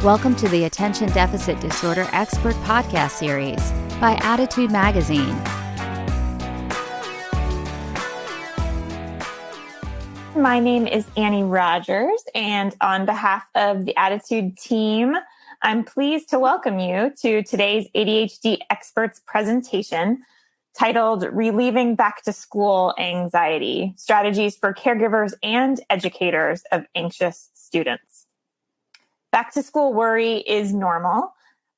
Welcome to the Attention Deficit Disorder Expert Podcast Series by Attitude Magazine. My name is Annie Rogers, and on behalf of the Attitude team, I'm pleased to welcome you to today's ADHD Experts presentation titled Relieving Back to School Anxiety, Strategies for Caregivers and Educators of Anxious Students. Back to school worry is normal,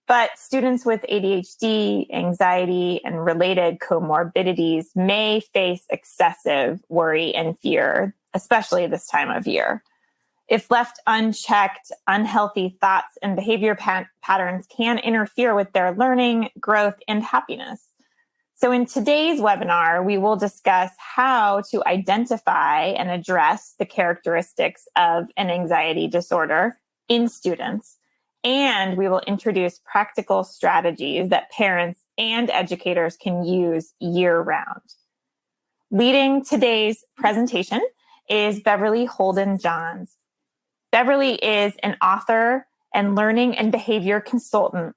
but students with ADHD, anxiety, and related comorbidities may face excessive worry and fear, especially this time of year. If left unchecked, unhealthy thoughts and behavior patterns can interfere with their learning, growth, and happiness. So in today's webinar, we will discuss how to identify and address the characteristics of an anxiety disorder in students, and we will introduce practical strategies that parents and educators can use year-round. Leading today's presentation is Beverly Holden-Johns. Beverly is an author and learning and behavior consultant.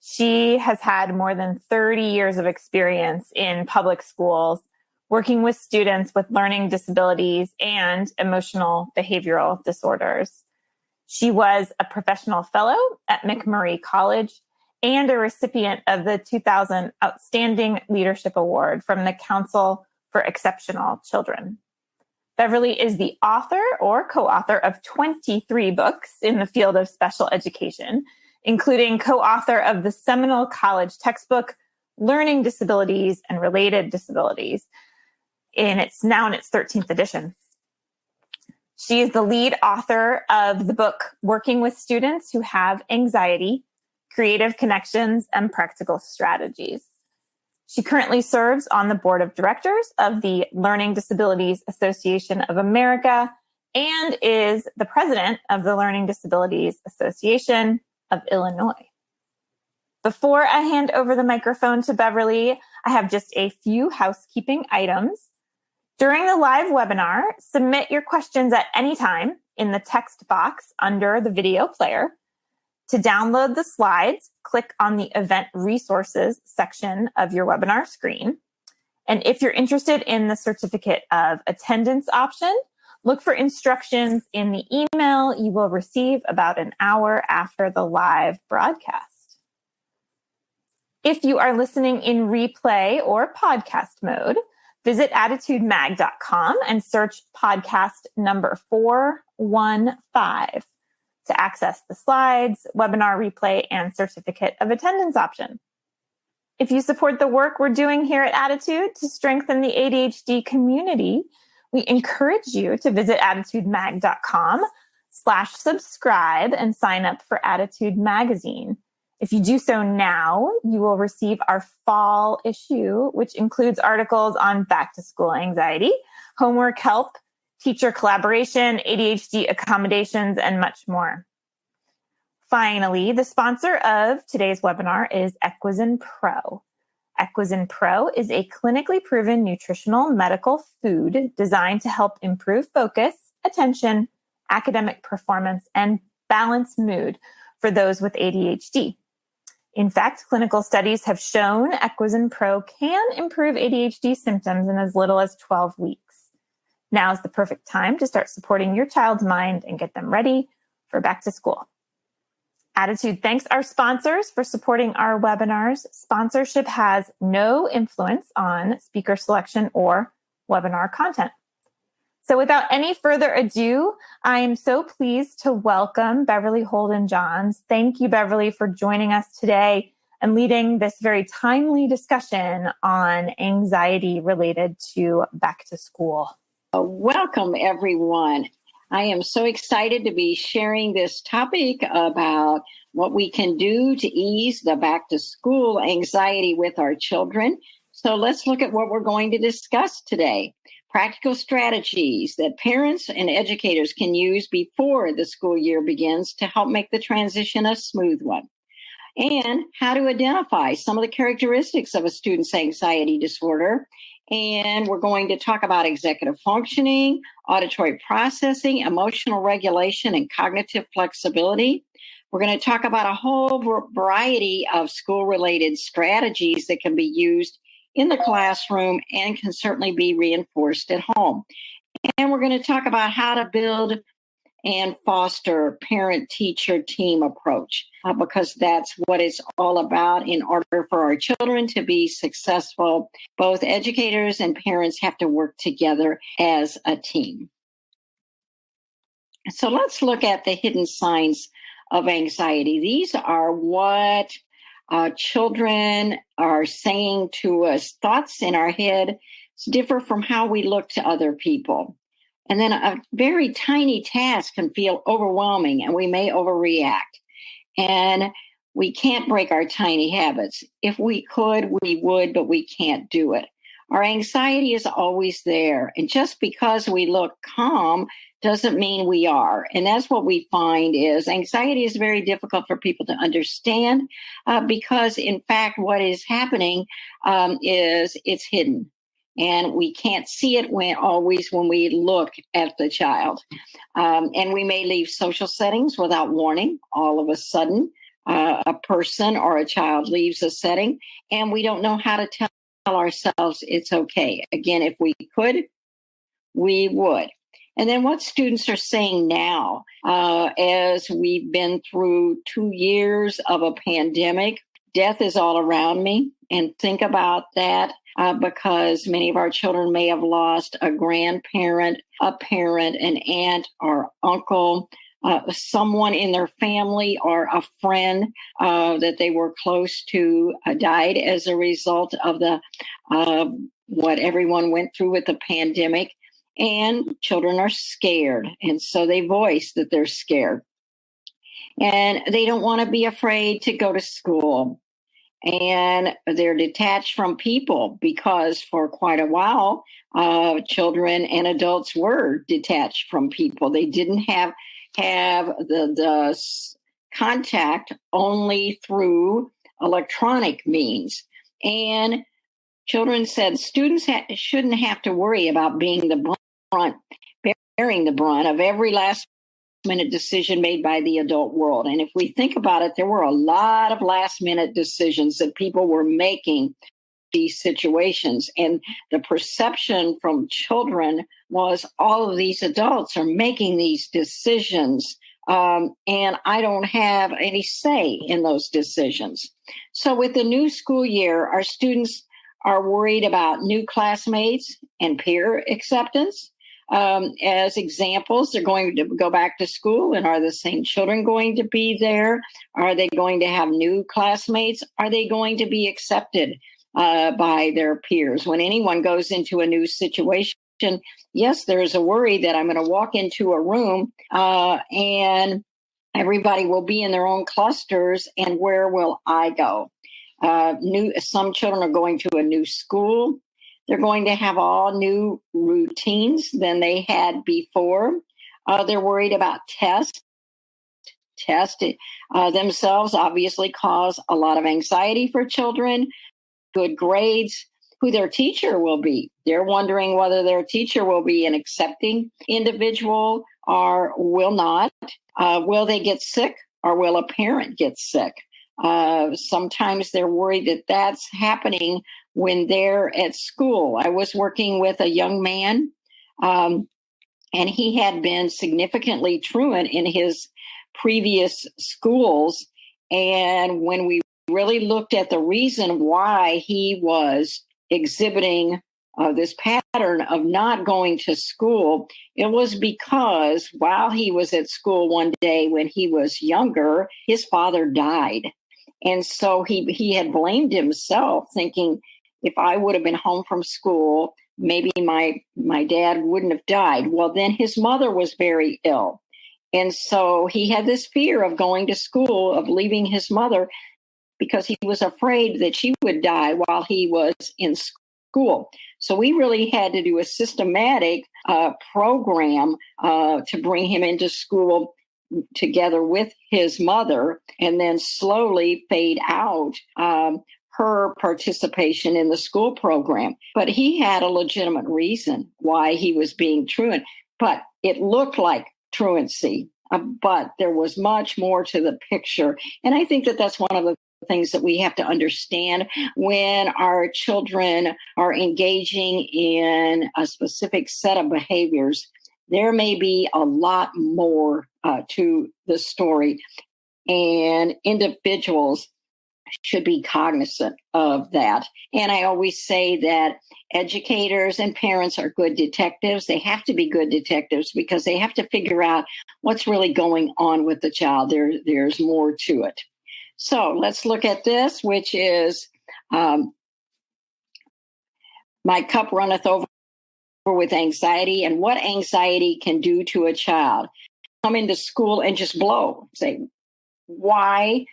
She has had more than 30 years of experience in public schools, working with students with learning disabilities and emotional behavioral disorders. She was a professional fellow at McMurray College and a recipient of the 2000 Outstanding Leadership Award from the Council for Exceptional Children. Beverly is the author or co-author of 23 books in the field of special education, including co-author of the seminal college textbook, Learning Disabilities and Related Disabilities. It's now in its 13th edition. She is the lead author of the book, Working with Students Who Have Anxiety, Creative Connections and Practical Strategies. She currently serves on the board of directors of the Learning Disabilities Association of America and is the president of the Learning Disabilities Association of Illinois. Before I hand over the microphone to Beverly, I have just a few housekeeping items. During the live webinar, submit your questions at any time in the text box under the video player. To download the slides, click on the Event Resources section of your webinar screen. And if you're interested in the Certificate of Attendance option, look for instructions in the email you will receive about an hour after the live broadcast. If you are listening in replay or podcast mode, visit attitudemag.com and search podcast number 415 to access the slides, webinar replay, and certificate of attendance option. If you support the work we're doing here at Attitude to strengthen the ADHD community, we encourage you to visit attitudemag.com/subscribe and sign up for Attitude Magazine. If you do so now, you will receive our fall issue, which includes articles on back-to-school anxiety, homework help, teacher collaboration, ADHD accommodations, and much more. Finally, the sponsor of today's webinar is Equizin Pro. Equizin Pro is a clinically proven nutritional medical food designed to help improve focus, attention, academic performance, and balance mood for those with ADHD. In fact, clinical studies have shown Equizin Pro can improve ADHD symptoms in as little as 12 weeks. Now is the perfect time to start supporting your child's mind and get them ready for back to school. Attitude thanks our sponsors for supporting our webinars. Sponsorship has no influence on speaker selection or webinar content. So without any further ado, I am so pleased to welcome Beverly Holden-Johns. Thank you, Beverly, for joining us today and leading this very timely discussion on anxiety related to back to school. Welcome, everyone. I am so excited to be sharing this topic about what we can do to ease the back to school anxiety with our children. So let's look at what we're going to discuss today. Practical strategies that parents and educators can use before the school year begins to help make the transition a smooth one. And how to identify some of the characteristics of a student's anxiety disorder And we're going to talk about executive functioning, auditory processing, emotional regulation, and cognitive flexibility. We're going to talk about a whole variety of school-related strategies that can be used in the classroom and can certainly be reinforced at home. And we're going to talk about how to build and foster parent-teacher team approach, because that's what it's all about. In order for our children to be successful, both educators and parents have to work together as a team. So let's look at the hidden signs of anxiety. These are what children are saying to us. Thoughts in our head differ from how we look to other people. And then a very tiny task can feel overwhelming and we may overreact. And we can't break our tiny habits. If we could, we would, but we can't do it. Our anxiety is always there. And just because we look calm doesn't mean we are. And that's what we find is anxiety is very difficult for people to understand because, in fact, what is happening is it's hidden. And we can't see it when we look at the child. And we may leave social settings without warning. All of a sudden, a person or a child leaves a setting, and we don't know how to tell ourselves it's okay. Again, if we could, we would. And then what students are saying now, as we've been through 2 years of a pandemic, death is all around me. And think about that. Because many of our children may have lost a grandparent, a parent, an aunt or uncle, someone in their family or a friend that they were close to died as a result of what everyone went through with the pandemic. And children are scared. And so they voice that they're scared. And they don't want to be afraid to go to school. And they're detached from people because for quite a while, children and adults were detached from people. They didn't have the contact only through electronic means. And children said students shouldn't have to worry about bearing the brunt of every last minute decision made by the adult world. And if we think about it, there were a lot of last minute decisions that people were making these situations. And the perception from children was all of these adults are making these decisions. And I don't have any say in those decisions. So with the new school year, our students are worried about new classmates and peer acceptance. As examples, they're going to go back to school, and are the same children going to be there? Are they going to have new classmates? Are they going to be accepted by their peers? When anyone goes into a new situation, yes, there is a worry that I'm going to walk into a room and everybody will be in their own clusters, and where will I go? Some children are going to a new school. They're going to have all new routines than they had before. They're worried about tests. Tests themselves obviously cause a lot of anxiety for children. Good grades, who their teacher will be. They're wondering whether their teacher will be an accepting individual or will not. Will they get sick, or will a parent get sick? Sometimes they're worried that that's happening when they're at school. I was working with a young man, and he had been significantly truant in his previous schools. And when we really looked at the reason why he was exhibiting this pattern of not going to school, it was because while he was at school one day when he was younger, his father died. And so he had blamed himself, thinking, if I would have been home from school, maybe my dad wouldn't have died. Well, then his mother was very ill. And so he had this fear of going to school, of leaving his mother, because he was afraid that she would die while he was in school. So we really had to do a systematic program to bring him into school together with his mother, and then slowly fade out her participation in the school program. But he had a legitimate reason why he was being truant. But it looked like truancy, but there was much more to the picture. And I think that that's one of the things that we have to understand when our children are engaging in a specific set of behaviors. There may be a lot more to the story, and individuals should be cognizant of that. And I always say that educators and parents are good detectives. They have to be good detectives because they have to figure out what's really going on with the child. There's more to it. So let's look at this, which is my cup runneth over with anxiety, and what anxiety can do to a child. Come into school and just blow. Say, why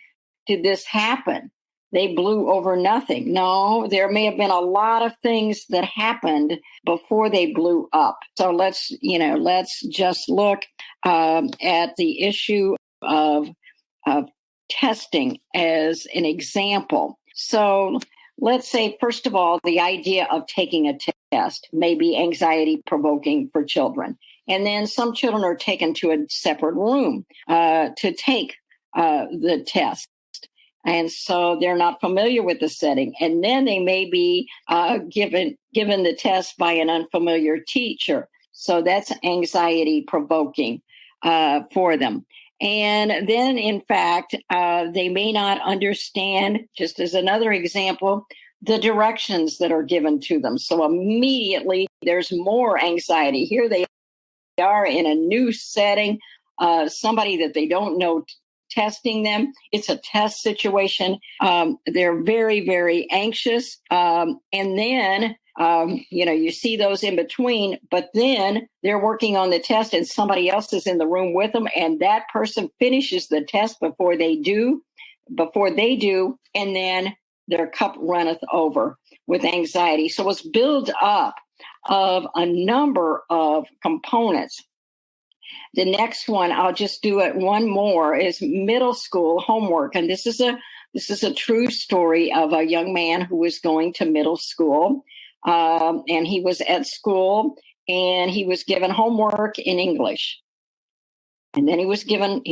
did this happen? They blew over nothing. No, there may have been a lot of things that happened before they blew up. So let's just look at the issue of testing as an example. So let's say, first of all, the idea of taking a test may be anxiety provoking for children. And then some children are taken to a separate room to take the test. And so they're not familiar with the setting. And then they may be given the test by an unfamiliar teacher. So that's anxiety provoking for them. And then, in fact, they may not understand, just as another example, the directions that are given to them. So immediately there's more anxiety. Here they are in a new setting, somebody that they don't know testing them. It's a test situation. They're very, very anxious. And then you see those in between, but then they're working on the test and somebody else is in the room with them, and that person finishes the test before they do, and then their cup runneth over with anxiety. So it's built up of a number of components. The next one, I'll just do it one more, is middle school homework. And this is a true story of a young man who was going to middle school. And he was at school and he was given homework in English. And then he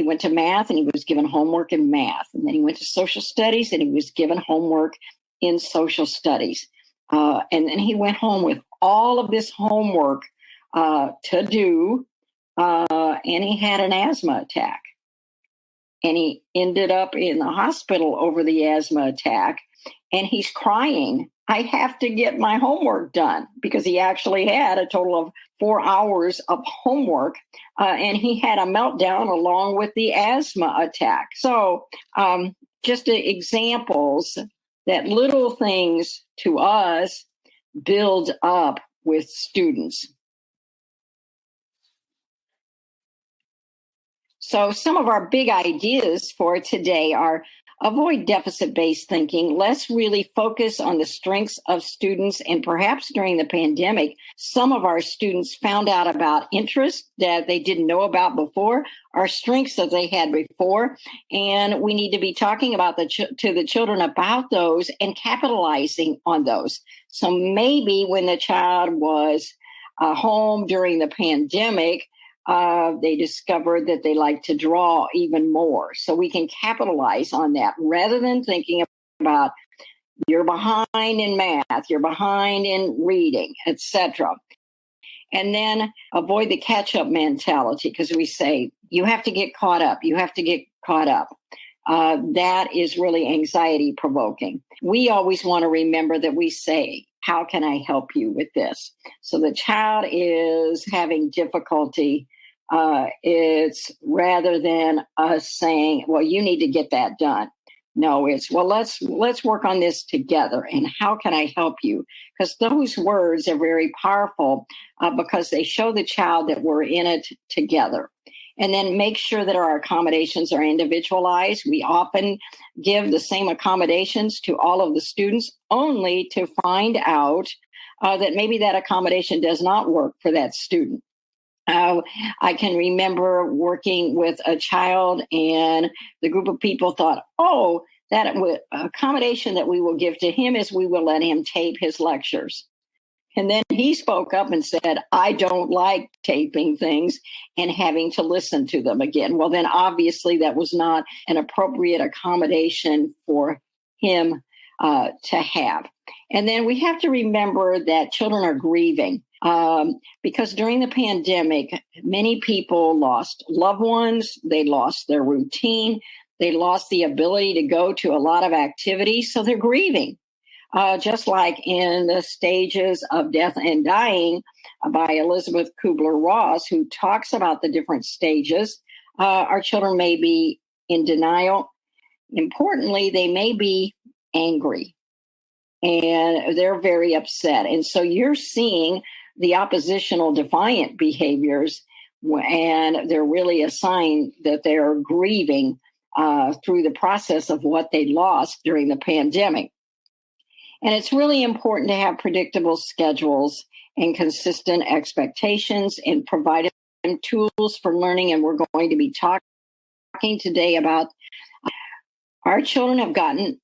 went to math and he was given homework in math. And then he went to social studies and he was given homework in social studies. And then he went home with all of this homework to do. And he had an asthma attack. And he ended up in the hospital over the asthma attack. And he's crying, I have to get my homework done, because he actually had a total of 4 hours of homework. And he had a meltdown along with the asthma attack. So just examples that little things to us build up with students. So some of our big ideas for today are avoid deficit-based thinking. Let's really focus on the strengths of students. And perhaps during the pandemic, some of our students found out about interests that they didn't know about before, or strengths that they had before. And we need to be talking about to the children about those and capitalizing on those. So maybe when the child was home during the pandemic, they discovered that they like to draw even more. So we can capitalize on that rather than thinking about you're behind in math, you're behind in reading, etc. And then avoid the catch-up mentality, because we say you have to get caught up. You have to get caught up. That is really anxiety provoking. We always want to remember that we say, how can I help you with this? So the child is having difficulty. It's rather than us saying, well, you need to get that done. No, it's, well, let's work on this together. And how can I help you? Because those words are very powerful because they show the child that we're in it together. And then make sure that our accommodations are individualized. We often give the same accommodations to all of the students only to find out that maybe that accommodation does not work for that student. I can remember working with a child and the group of people thought, oh, accommodation that we will give to him is we will let him tape his lectures. And then he spoke up and said, I don't like taping things and having to listen to them again. Well, then obviously that was not an appropriate accommodation for him to have. And then we have to remember that children are grieving because during the pandemic, many people lost loved ones. They lost their routine. They lost the ability to go to a lot of activities. So they're grieving. Just like in the stages of death and dying by Elizabeth Kubler-Ross, who talks about the different stages, our children may be in denial. Importantly, they may be angry and they're very upset. And so you're seeing the oppositional defiant behaviors, and they're really a sign that they're grieving through the process of what they lost during the pandemic. And it's really important to have predictable schedules and consistent expectations and provide them tools for learning. And we're going to be talking today about our children have gotten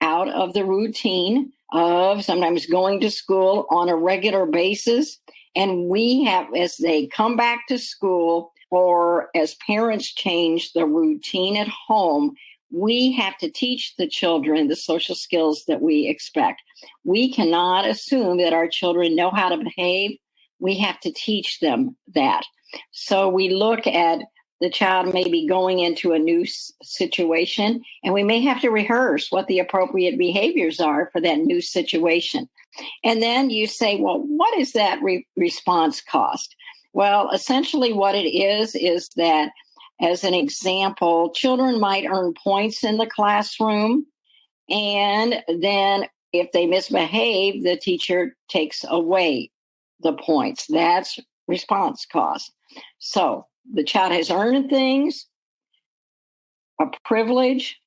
out of the routine of sometimes going to school on a regular basis. And we have, as they come back to school or as parents change the routine at home, we have to teach the children the social skills that we expect. We cannot assume that our children know how to behave. We have to teach them that. So we look at the child maybe going into a new situation, and we may have to rehearse what the appropriate behaviors are for that new situation. And then you say, well, what is that response cost? Well, essentially what it is that, as an example, children might earn points in the classroom, and then if they misbehave, the teacher takes away the points. That's response cost. So the child has earned things, a privilege,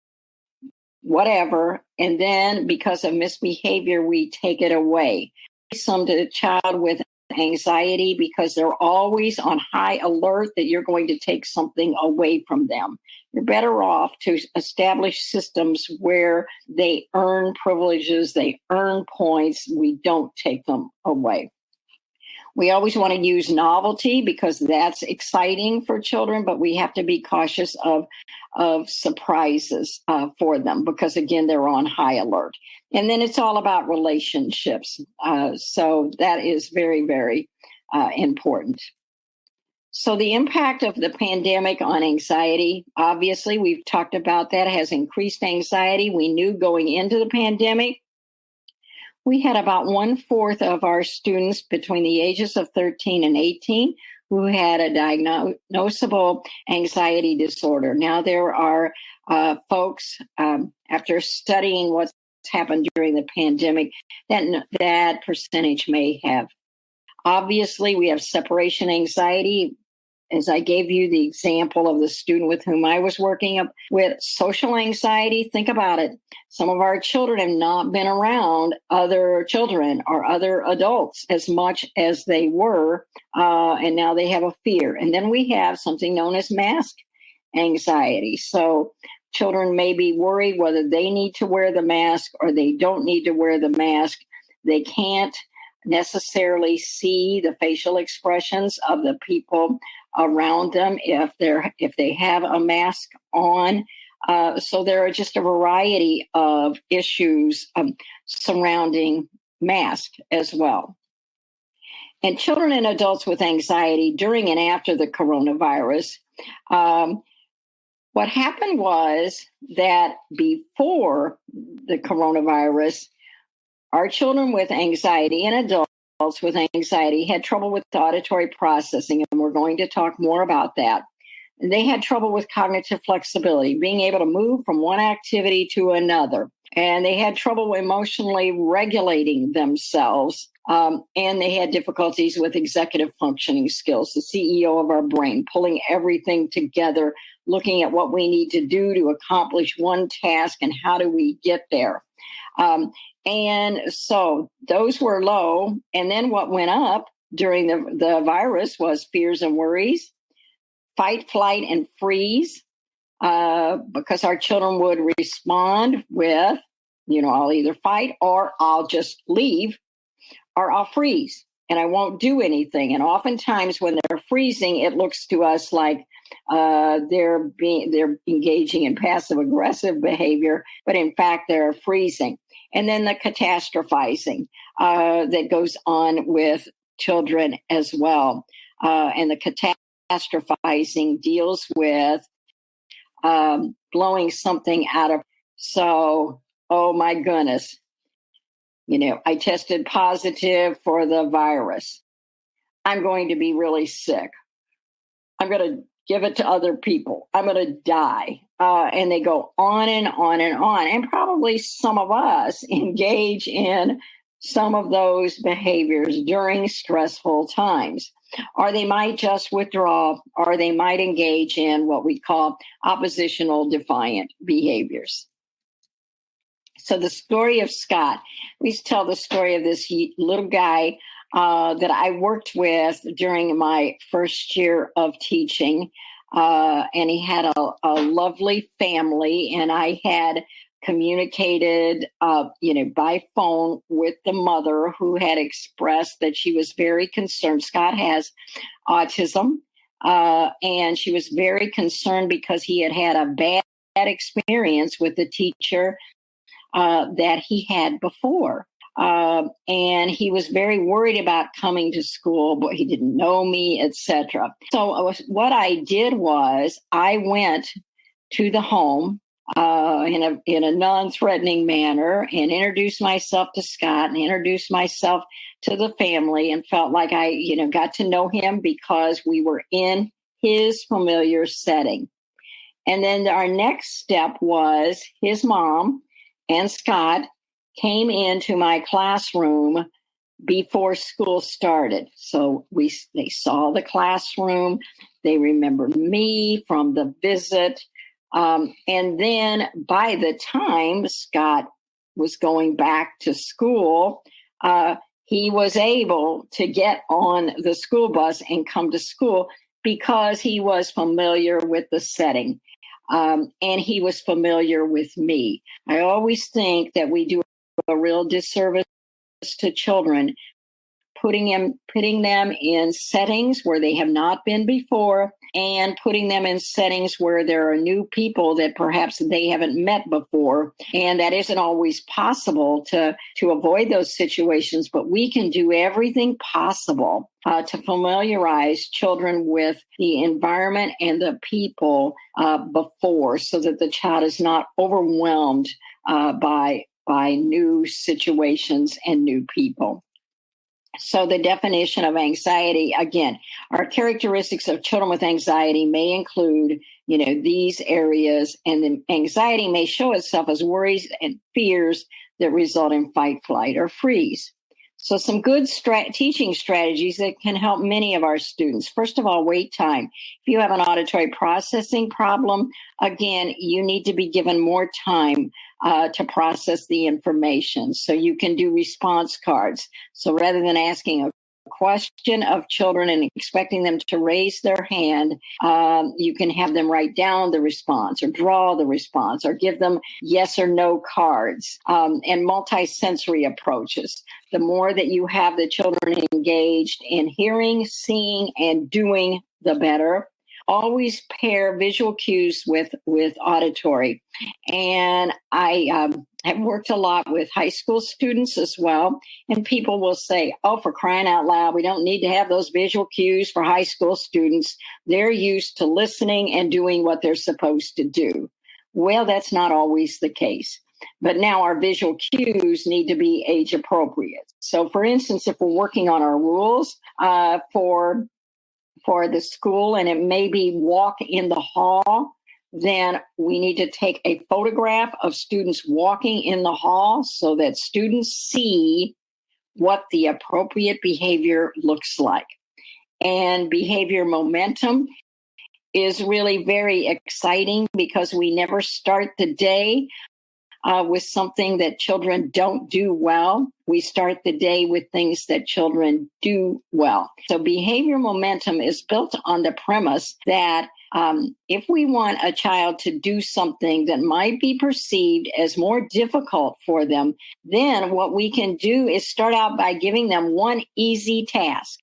whatever, and then because of misbehavior, we take it away. Some to the child with anxiety because they're always on high alert that you're going to take something away from them. You're better off to establish systems where they earn privileges, they earn points, we don't take them away. We always want to use novelty because that's exciting for children, but we have to be cautious of surprises for them because, again, they're on high alert. And then it's all about relationships. So that is very, very important. So the impact of the pandemic on anxiety, obviously, we've talked about that, has increased anxiety. We knew going into the pandemic, we had about 1/4 of our students between the ages of 13 and 18 who had a diagnosable anxiety disorder. Now there are folks, after studying what's happened during the pandemic, that percentage may have. Obviously, we have separation anxiety. As I gave you the example of the student with whom I was working with, social anxiety, think about it. Some of our children have not been around other children or other adults as much as they were, and now they have a fear. And then we have something known as mask anxiety. So children may be worried whether they need to wear the mask or they don't need to wear the mask. They can't necessarily see the facial expressions of the people around them if they have a mask on. So there are just a variety of issues surrounding mask as well. And children and adults with anxiety during and after the coronavirus, what happened was that before the coronavirus, our children with anxiety and adults with anxiety had trouble with auditory processing, and we're going to talk more about that. And they had trouble with cognitive flexibility, being able to move from one activity to another. And they had trouble emotionally regulating themselves. And they had difficulties with executive functioning skills, the CEO of our brain, pulling everything together, looking at what we need to do to accomplish one task and how do we get there. And so those were low. And then what went up during the virus was fears and worries, fight, flight, and freeze, because our children would respond with, I'll either fight or I'll just leave or I'll freeze and I won't do anything. And oftentimes when they're freezing, it looks to us like they're engaging in passive aggressive behavior, but in fact they're freezing. And then the catastrophizing that goes on with children as well. And the catastrophizing deals with blowing something out of. So, oh my goodness, I tested positive for the virus. I'm going to be really sick. I'm going to give it to other people. I'm going to die. And they go on and on and on. And probably some of us engage in some of those behaviors during stressful times. Or they might just withdraw, or they might engage in what we call oppositional defiant behaviors. So the story of Scott, we tell the story of this little guy that I worked with during my first year of teaching. And he had a lovely family, and I had communicated, by phone with the mother, who had expressed that she was very concerned. Scott has autism, and she was very concerned because he had a bad experience with the teacher that he had before. And he was very worried about coming to school, but he didn't know me, etc. So what I did was I went to the home in a non-threatening manner and introduced myself to Scott and introduced myself to the family, and felt like I, got to know him because we were in his familiar setting. And then our next step was his mom and Scott came into my classroom before school started. So they saw the classroom. They remembered me from the visit. And then by the time Scott was going back to school, he was able to get on the school bus and come to school because he was familiar with the setting. And he was familiar with me. I always think that we do a real disservice to children, putting them in settings where they have not been before, and putting them in settings where there are new people that perhaps they haven't met before. And that isn't always possible to avoid those situations, but we can do everything possible to familiarize children with the environment and the people before, so that the child is not overwhelmed by new situations and new people. So the definition of anxiety, again, our characteristics of children with anxiety may include, these areas, and then anxiety may show itself as worries and fears that result in fight, flight, or freeze. So some good teaching strategies that can help many of our students. First of all, wait time. If you have an auditory processing problem, again, you need to be given more time to process the information. So you can do response cards. So rather than asking a question of children and expecting them to raise their hand, you can have them write down the response or draw the response or give them yes or no cards, and multisensory approaches. The more that you have the children engaged in hearing, seeing, and doing, the better. Always pair visual cues with auditory. And I have worked a lot with high school students as well. And people will say, oh, for crying out loud, we don't need to have those visual cues for high school students. They're used to listening and doing what they're supposed to do. Well, that's not always the case. But now our visual cues need to be age appropriate. So for instance, if we're working on our rules for the school, and it may be walk in the hall, then we need to take a photograph of students walking in the hall so that students see what the appropriate behavior looks like. And behavior momentum is really very exciting because we never start the day with something that children don't do well. We start the day with things that children do well. So behavior momentum is built on the premise that if we want a child to do something that might be perceived as more difficult for them, then what we can do is start out by giving them one easy task.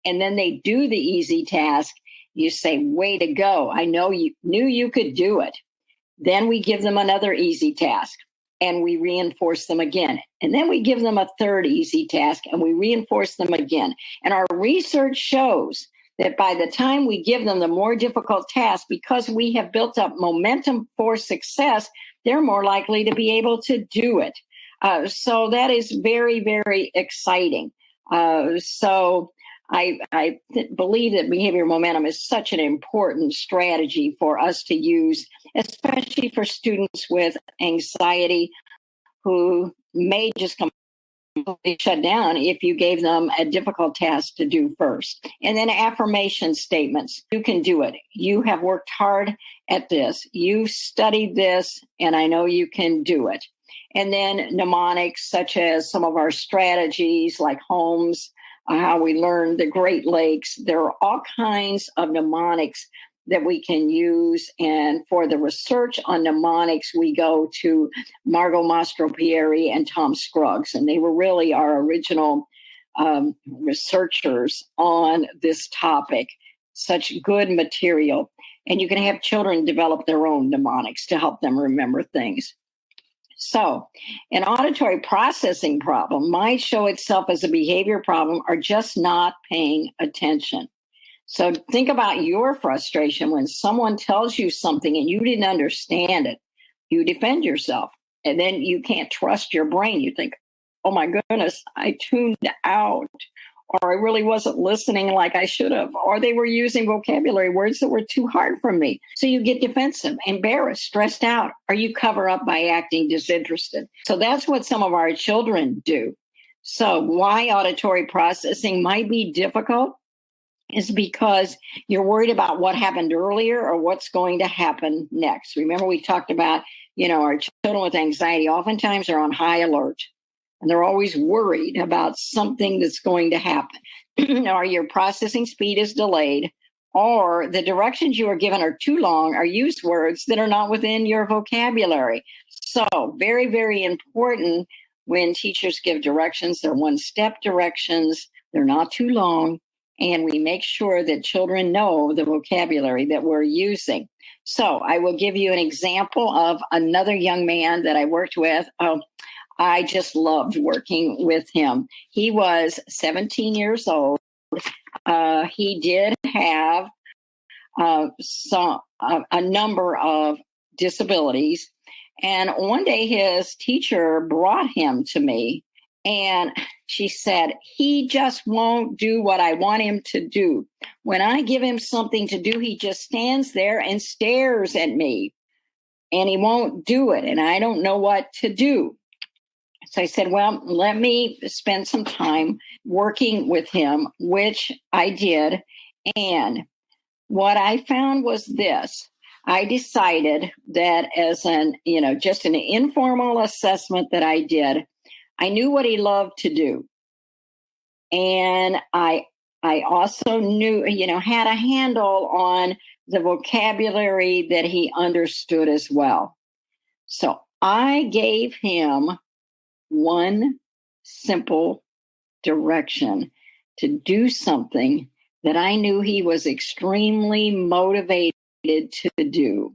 And then they do the easy task. You say, way to go. I know you knew you could do it. Then we give them another easy task and we reinforce them again. And then we give them a third easy task and we reinforce them again. And our research shows that by the time we give them the more difficult task, because we have built up momentum for success, they're more likely to be able to do it. So that is very, very exciting. I believe that behavior momentum is such an important strategy for us to use, especially for students with anxiety who may just completely shut down if you gave them a difficult task to do first. And then affirmation statements. You can do it. You have worked hard at this. You studied this, and I know you can do it. And then mnemonics, such as some of our strategies like homes, how we learn the Great Lakes. There are all kinds of mnemonics that we can use. And for the research on mnemonics, we go to Margot Mastropieri and Tom Scruggs. And they were really our original researchers on this topic. Such good material. And you can have children develop their own mnemonics to help them remember things. So an auditory processing problem might show itself as a behavior problem or just not paying attention. So think about your frustration when someone tells you something and you didn't understand it. You defend yourself and then you can't trust your brain. You think, oh my goodness, I tuned out, or I really wasn't listening like I should have, or they were using vocabulary words that were too hard for me. So you get defensive, embarrassed, stressed out, or you cover up by acting disinterested. So that's what some of our children do. So why auditory processing might be difficult is because you're worried about what happened earlier or what's going to happen next. Remember, we talked about, our children with anxiety oftentimes are on high alert. And they're always worried about something that's going to happen. Or your processing speed is delayed, or the directions you are given are too long, or use words that are not within your vocabulary. So very, very important when teachers give directions. They're one-step directions. They're not too long. And we make sure that children know the vocabulary that we're using. So I will give you an example of another young man that I worked with. I just loved working with him. He was 17 years old. He did have a number of disabilities. And one day his teacher brought him to me and she said, he just won't do what I want him to do. When I give him something to do, he just stands there and stares at me and he won't do it. And I don't know what to do. So I said, well, let me spend some time working with him, which I did. And what I found was this. I decided that as just an informal assessment that I did, I knew what he loved to do. And I also knew, had a handle on the vocabulary that he understood as well. So I gave him one simple direction to do something that I knew he was extremely motivated to do.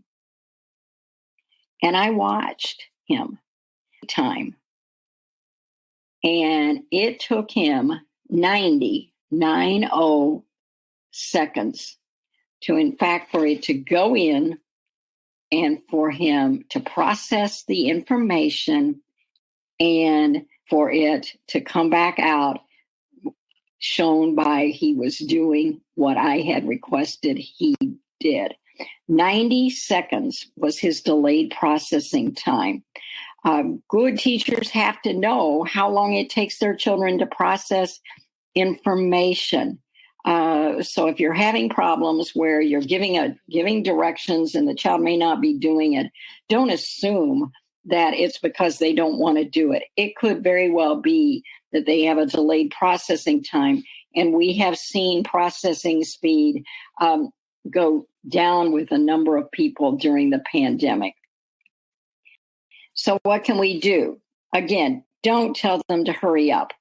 And I watched him time. And it took him 90 seconds for it to go in and for him to process the information and for it to come back out shown by he was doing what I had requested he did. 90 seconds was his delayed processing time. Good teachers have to know how long it takes their children to process information. So if you're having problems where you're giving directions and the child may not be doing it, don't assume that it's because they don't want to do it. It could very well be that they have a delayed processing time, and we have seen processing speed go down with a number of people during the pandemic. So what can we do? Again, don't tell them to hurry up.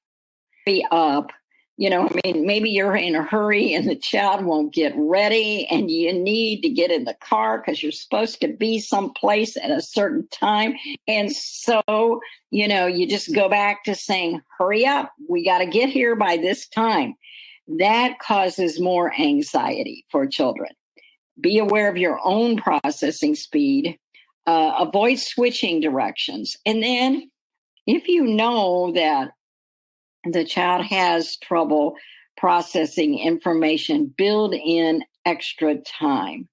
Hurry up. Maybe you're in a hurry and the child won't get ready and you need to get in the car because you're supposed to be someplace at a certain time. And so, you just go back to saying, hurry up. We got to get here by this time. That causes more anxiety for children. Be aware of your own processing speed. Avoid switching directions. And then if you know that the child has trouble processing information, build in extra time.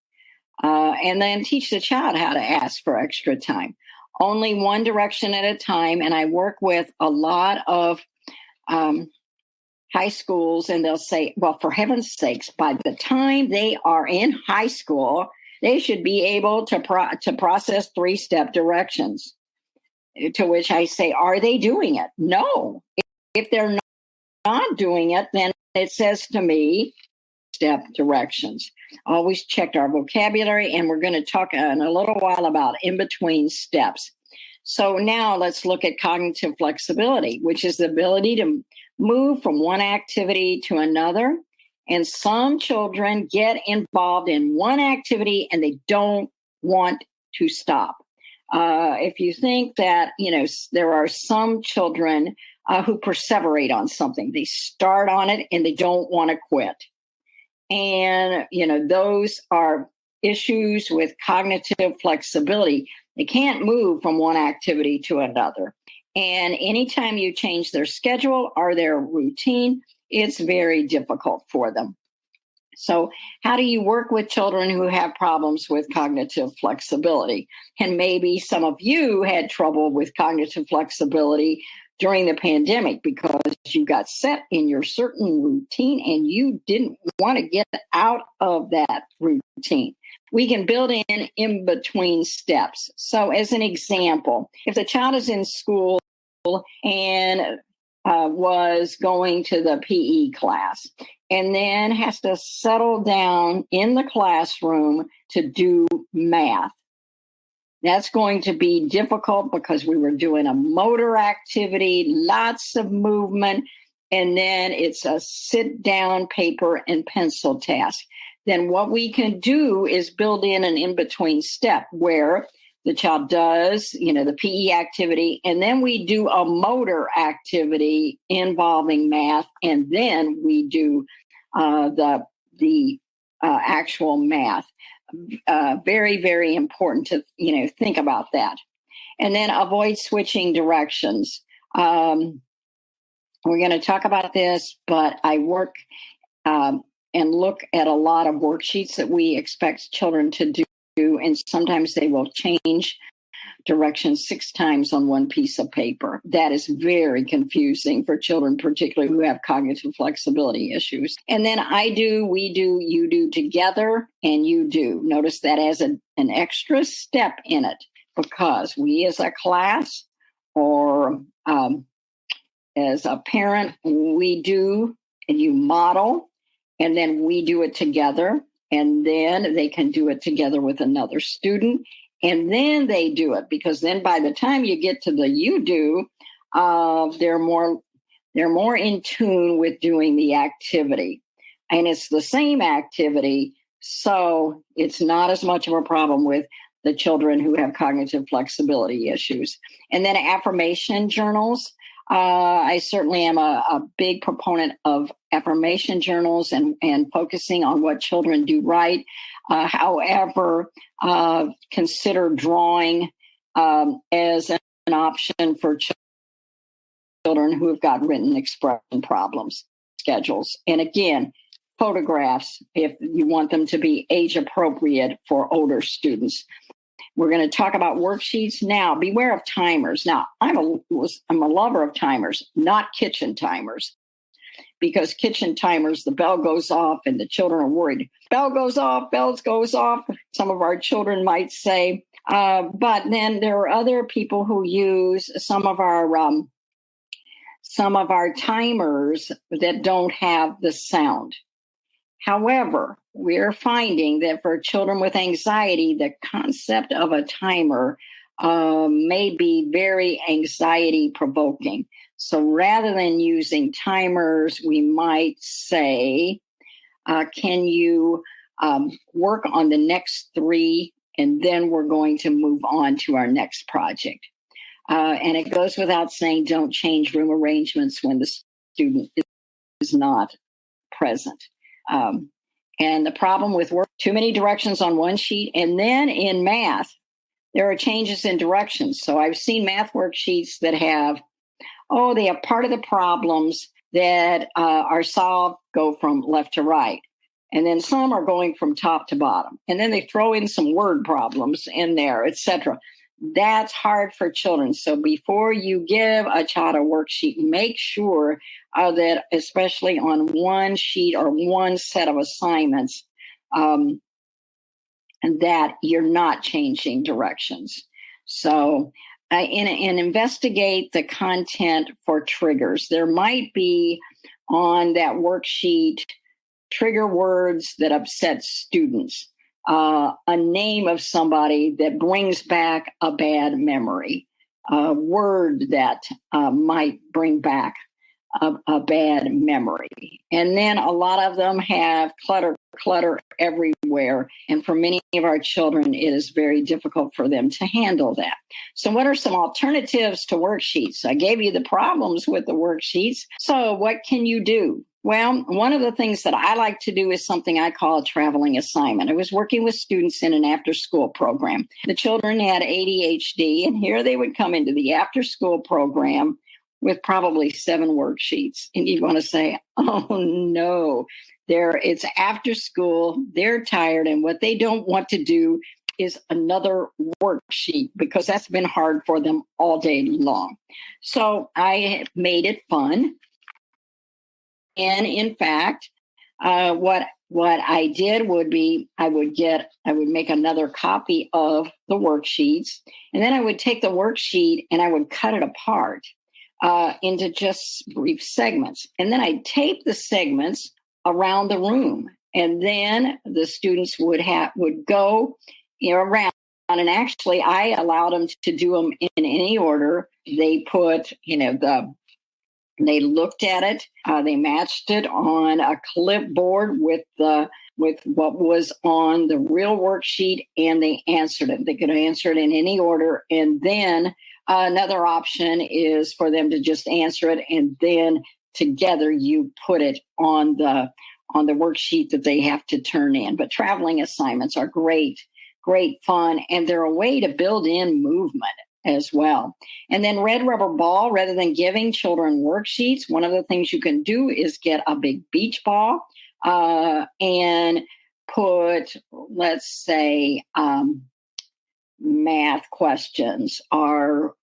And then teach the child how to ask for extra time. Only one direction at a time. And I work with a lot of high schools, and they'll say, well, for heaven's sakes, by the time they are in high school, they should be able to process 3-step directions. To which I say, are they doing it? No. If they're not doing it, then it says to me, step directions. Always check our vocabulary, and we're going to talk in a little while about in-between steps. So now let's look at cognitive flexibility, which is the ability to move from one activity to another. And some children get involved in one activity and they don't want to stop. If you think that, there are some children who perseverate on something, they start on it and they don't want to quit. And, those are issues with cognitive flexibility. They can't move from one activity to another. And anytime you change their schedule or their routine, it's very difficult for them. So how do you work with children who have problems with cognitive flexibility? And maybe some of you had trouble with cognitive flexibility during the pandemic because you got set in your certain routine and you didn't want to get out of that routine. We can build in between steps. So as an example, if the child is in school and was going to the PE class and then has to settle down in the classroom to do math, that's going to be difficult because we were doing a motor activity, lots of movement, and then it's a sit down paper and pencil task. Then what we can do is build in an in-between step where the child does, the PE activity, and then we do a motor activity involving math, and then we do the actual math. Very, very important to, think about that. And then avoid switching directions. We're going to talk about this, but I work and look at a lot of worksheets that we expect children to do, and sometimes they will change directions 6 times on one piece of paper. That is very confusing for children, particularly who have cognitive flexibility issues. And then I do, we do, you do together, and you do. Notice that as an extra step in it, because we as a class or as a parent, we do, and you model, and then we do it together. And then they can do it together with another student. And then they do it, because then by the time you get to the you do, they're more in tune with doing the activity. And it's the same activity, so it's not as much of a problem with the children who have cognitive flexibility issues. And then affirmation journals. I certainly am a big proponent of affirmation journals and focusing on what children do right. However, consider drawing as an option for children who have got written expression problems, schedules. And again, photographs, if you want them to be age appropriate for older students. We're going to talk about worksheets now. Beware of timers. Now, I'm a lover of timers, not kitchen timers, because kitchen timers, the bell goes off and the children are worried. Bell goes off, bells goes off. Some of our children might say, But then there are other people who use some of our timers that don't have the sound. However, we're finding that for children with anxiety, the concept of a timer may be very anxiety provoking. So rather than using timers, we might say, can you work on the next 3, and then we're going to move on to our next project. And it goes without saying, don't change room arrangements when the student is not present. And the problem with work, too many directions on one sheet. And then in math, there are changes in directions. So I've seen math worksheets that have part of the problems that are solved go from left to right. And then some are going from top to bottom. And then they throw in some word problems in there, etc. That's hard for children. So before you give a child a worksheet, make sure that, especially on one sheet or one set of assignments, and that you're not changing directions. So, and investigate the content for triggers. There might be on that worksheet trigger words that upset students, a name of somebody that brings back a bad memory, a word that might bring back a bad memory. And then a lot of them have clutter everywhere. And for many of our children, it is very difficult for them to handle that. So what are some alternatives to worksheets? I gave you the problems with the worksheets. So what can you do? Well, one of the things that I like to do is something I call a traveling assignment. I was working with students in an after-school program. The children had ADHD, and here they would come into the after-school program with probably 7 worksheets. And you want to say, oh no, it's after school, they're tired, and what they don't want to do is another worksheet because that's been hard for them all day long. So I made it fun. And in fact, what I did would be I would make another copy of the worksheets, and then I would take the worksheet and I would cut it apart into just brief segments. And then I'd tape the segments around the room. And then the students would go around. And actually, I allowed them to do them in any order. They put, they looked at it. They matched it on a clipboard with what was on the real worksheet, and they answered it. They could answer it in any order. And then another option is for them to just answer it, and then together you put it on the worksheet that they have to turn in. But traveling assignments are great fun, and they're a way to build in movement as well. And then red rubber ball, rather than giving children worksheets, one of the things you can do is get a big beach ball and put, let's say, math questions or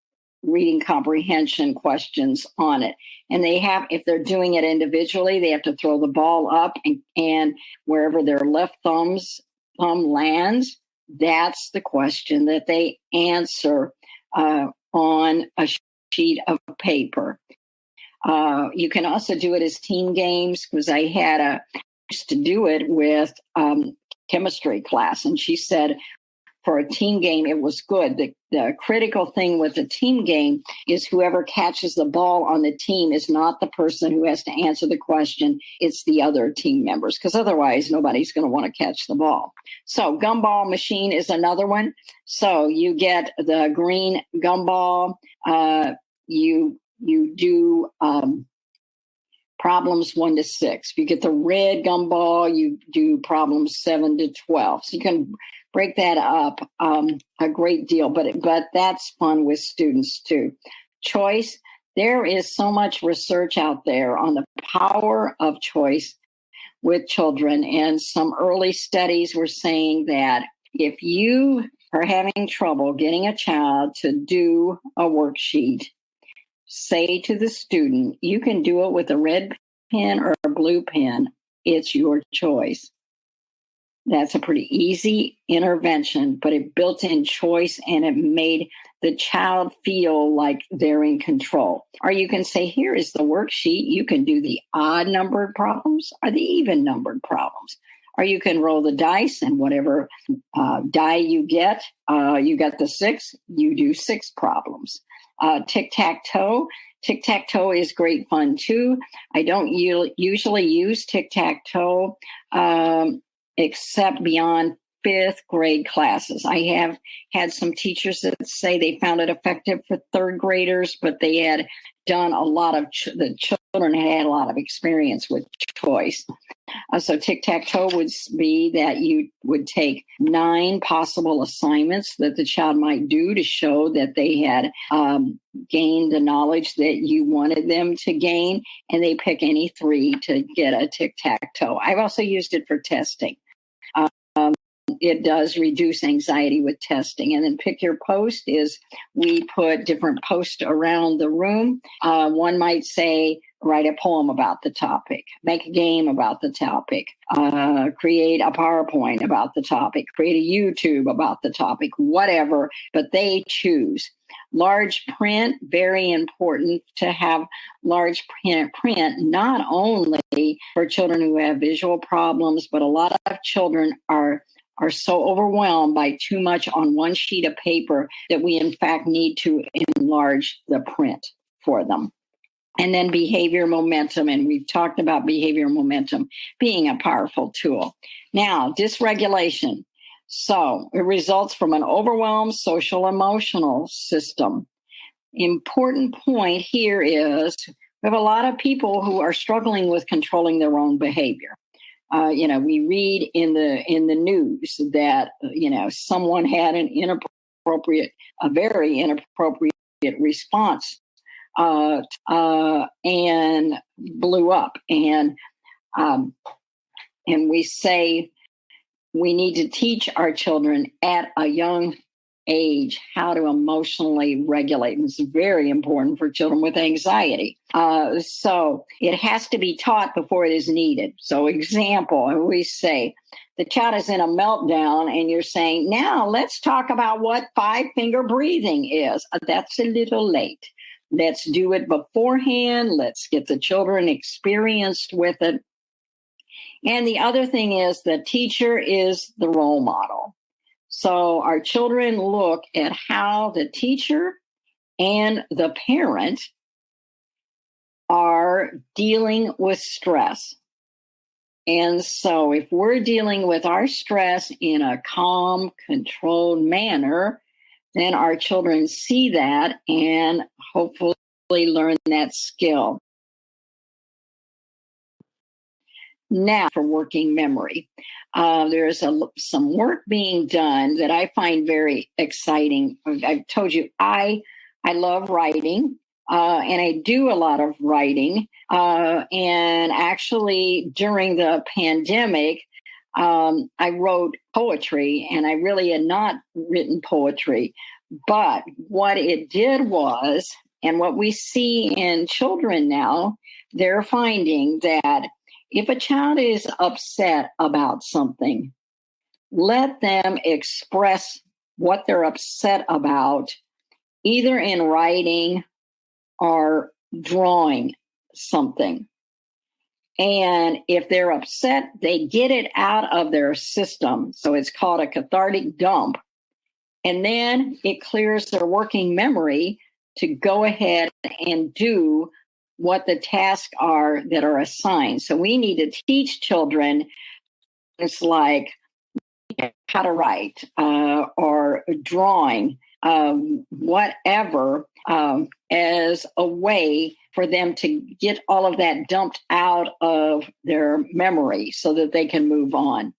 reading comprehension questions on it. And if they're doing it individually, they have to throw the ball up and wherever their left thumb lands, that's the question that they answer on a sheet of paper. You can also do it as team games, because I used to do it with chemistry class, and she said for a team game it was good. The critical thing with a team game is whoever catches the ball on the team is not the person who has to answer the question, it's the other team members, because otherwise nobody's going to want to catch the ball. So gumball machine is another one. So you get the green gumball, you do problems 1 to 6. If you get the red gumball, you do problems 7 to 12. So you can break that up a great deal, but that's fun with students too. Choice. There is so much research out there on the power of choice with children, and some early studies were saying that if you are having trouble getting a child to do a worksheet, say to the student, you can do it with a red pen or a blue pen. It's your choice. That's a pretty easy intervention, but it built in choice and it made the child feel like they're in control. Or you can say, here is the worksheet. You can do the odd numbered problems or the even numbered problems. Or you can roll the dice, and whatever die you get the 6, you do 6 problems. Tic-tac-toe. Tic-tac-toe is great fun too. I don't usually use tic-tac-toe except beyond 5th grade classes. I have had some teachers that say they found it effective for 3rd graders, but they had done a lot of, the children had a lot of experience with choice. So tic-tac-toe would be that you would take 9 possible assignments that the child might do to show that they had gained the knowledge that you wanted them to gain, and they pick any 3 to get a tic-tac-toe. I've also used it for testing. It does reduce anxiety with testing. And then pick your post is we put different posts around the room. One might say, write a poem about the topic, make a game about the topic, create a PowerPoint about the topic, create a YouTube about the topic, whatever, but they choose. Large print, very important to have large print, not only for children who have visual problems, but a lot of children are so overwhelmed by too much on one sheet of paper that we in fact need to enlarge the print for them. And then behavior momentum, and we've talked about behavior momentum being a powerful tool. Now, dysregulation. So it results from an overwhelmed social emotional system. Important point here is we have a lot of people who are struggling with controlling their own behavior. We read in the news that, someone had a very inappropriate response and blew up. And we say we need to teach our children at a young age how to emotionally regulate. And it's very important for children with anxiety. So it has to be taught before it is needed. So example, we say the child is in a meltdown and you're saying, now let's talk about what 5-finger breathing is. That's a little late. Let's do it beforehand. Let's get the children experienced with it. And the other thing is the teacher is the role model. So our children look at how the teacher and the parent are dealing with stress. And so if we're dealing with our stress in a calm, controlled manner, then our children see that and hopefully learn that skill. Now for working memory. There's some work being done that I find very exciting. I've told you I love writing, and I do a lot of writing. And actually, during the pandemic, I wrote poetry, and I really had not written poetry. But what it did was, and what we see in children now, they're finding that if a child is upset about something, let them express what they're upset about, either in writing or drawing something. And if they're upset, they get it out of their system. So it's called a cathartic dump. And then it clears their working memory to go ahead and do what the tasks are that are assigned. So we need to teach children things like how to write or drawing, whatever, as a way for them to get all of that dumped out of their memory so that they can move on.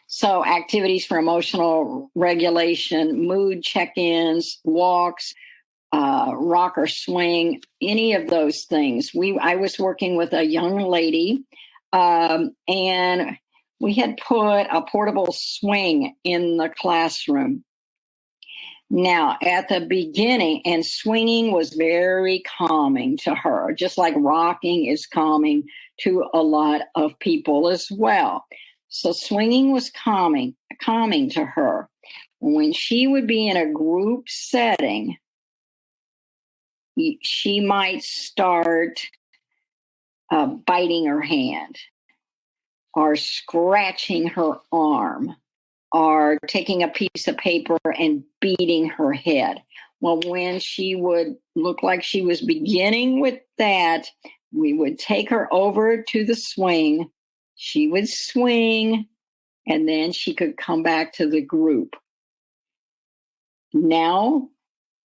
So activities for emotional regulation, mood check-ins, walks, rock or swing, any of those things. I was working with a young lady, and we had put a portable swing in the classroom. Now, at the beginning, and swinging was very calming to her, just like rocking is calming to a lot of people as well. So swinging was calming to her. When she would be in a group setting, she might start biting her hand or scratching her arm or taking a piece of paper and beating her head. Well, when she would look like she was beginning with that, we would take her over to the swing. She would swing, and then she could come back to the group. Now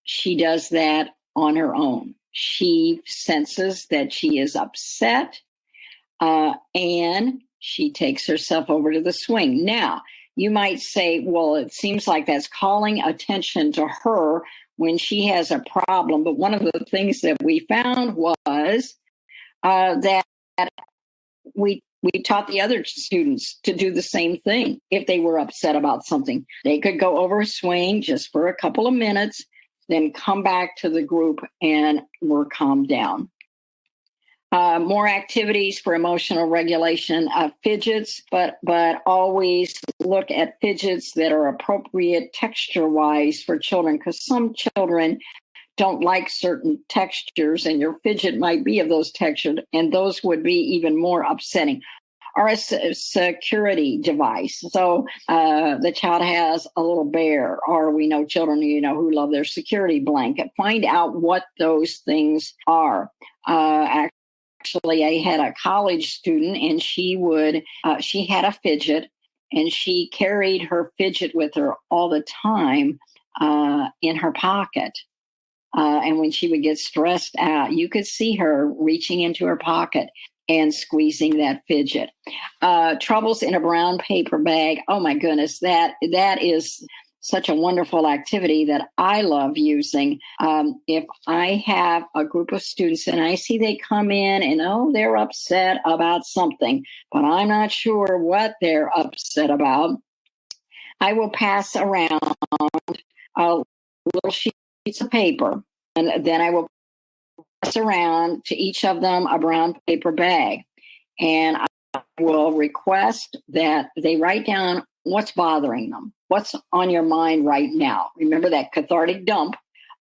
she does that on her own. She senses that she is upset, and she takes herself over to the swing. Now, you might say, well, it seems like that's calling attention to her when she has a problem. But one of the things that we found was that we taught the other students to do the same thing. If they were upset about something, they could go over a swing just for a couple of minutes, then come back to the group and were calmed down. More activities for emotional regulation, fidgets, but always look at fidgets that are appropriate texture-wise for children, because some children don't like certain textures, and your fidget might be of those textures, and those would be even more upsetting. Or a security device. So the child has a little bear, or we know children, who love their security blanket. Find out what those things are. Actually, I had a college student, and she had a fidget, and she carried her fidget with her all the time in her pocket. And when she would get stressed out, you could see her reaching into her pocket and squeezing that fidget. Troubles in a brown paper bag. Oh my goodness, that is such a wonderful activity that I love using. If I have a group of students and I see they come in and, they're upset about something, but I'm not sure what they're upset about, I will pass around little sheets of paper, and then I will pass around to each of them a brown paper bag. And I will request that they write down what's bothering them, what's on your mind right now. Remember that cathartic dump.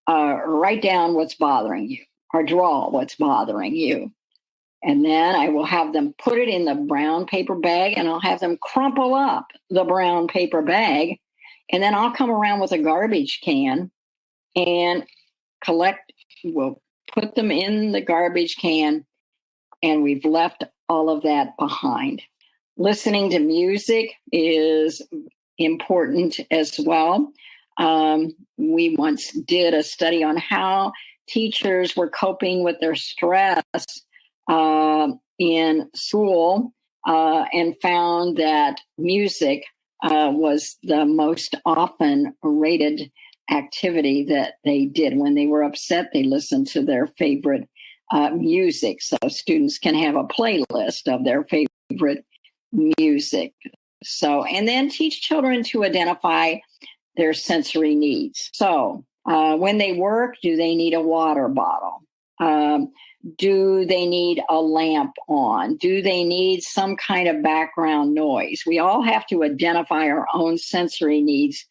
Write down what's bothering you, or draw what's bothering you. And then I will have them put it in the brown paper bag, and I'll have them crumple up the brown paper bag. And then I'll come around with a garbage can and we'll put them in the garbage can, and we've left all of that behind. Listening to music is important as well. We once did a study on how teachers were coping with their stress in school, and found that music was the most often rated activity that they did. When they were upset, they listened to their favorite music. So students can have a playlist of their favorite music. And then teach children to identify their sensory needs. So when they work, do they need a water bottle? Do they need a lamp on? Do they need some kind of background noise? We all have to identify our own sensory needs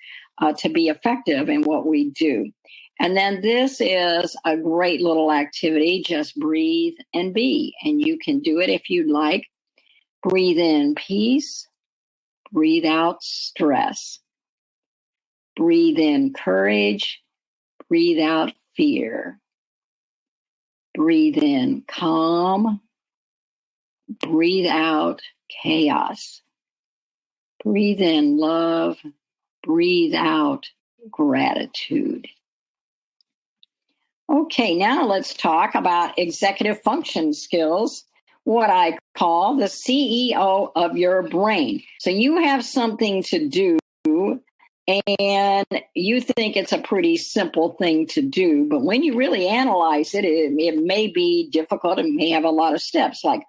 to be effective in what we do. And then this is a great little activity. Just breathe and be. And you can do it if you'd like. Breathe in peace. Breathe out stress. Breathe in courage. Breathe out fear. Breathe in calm. Breathe out chaos. Breathe in love. Breathe out gratitude. Okay, now let's talk about executive function skills, what I call the CEO of your brain. So you have something to do, and you think it's a pretty simple thing to do, but when you really analyze it, it may be difficult. It may have a lot of steps. Like,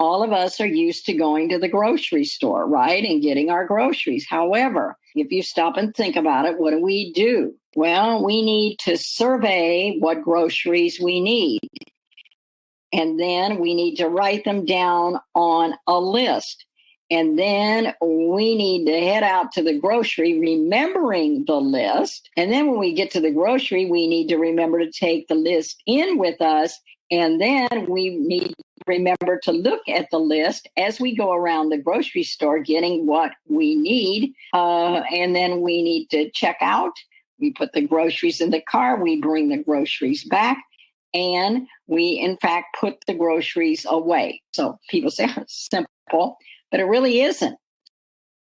all of us are used to going to the grocery store, right, and getting our groceries. However, if you stop and think about it, what do? Well, we need to survey what groceries we need. And then we need to write them down on a list. And then we need to head out to the grocery, remembering the list. And then when we get to the grocery, we need to remember to take the list in with us. And then we need to remember to look at the list as we go around the grocery store, getting what we need. And then we need to check out. We put the groceries in the car. We bring the groceries back. And we, in fact, put the groceries away. So people say it's simple, but it really isn't.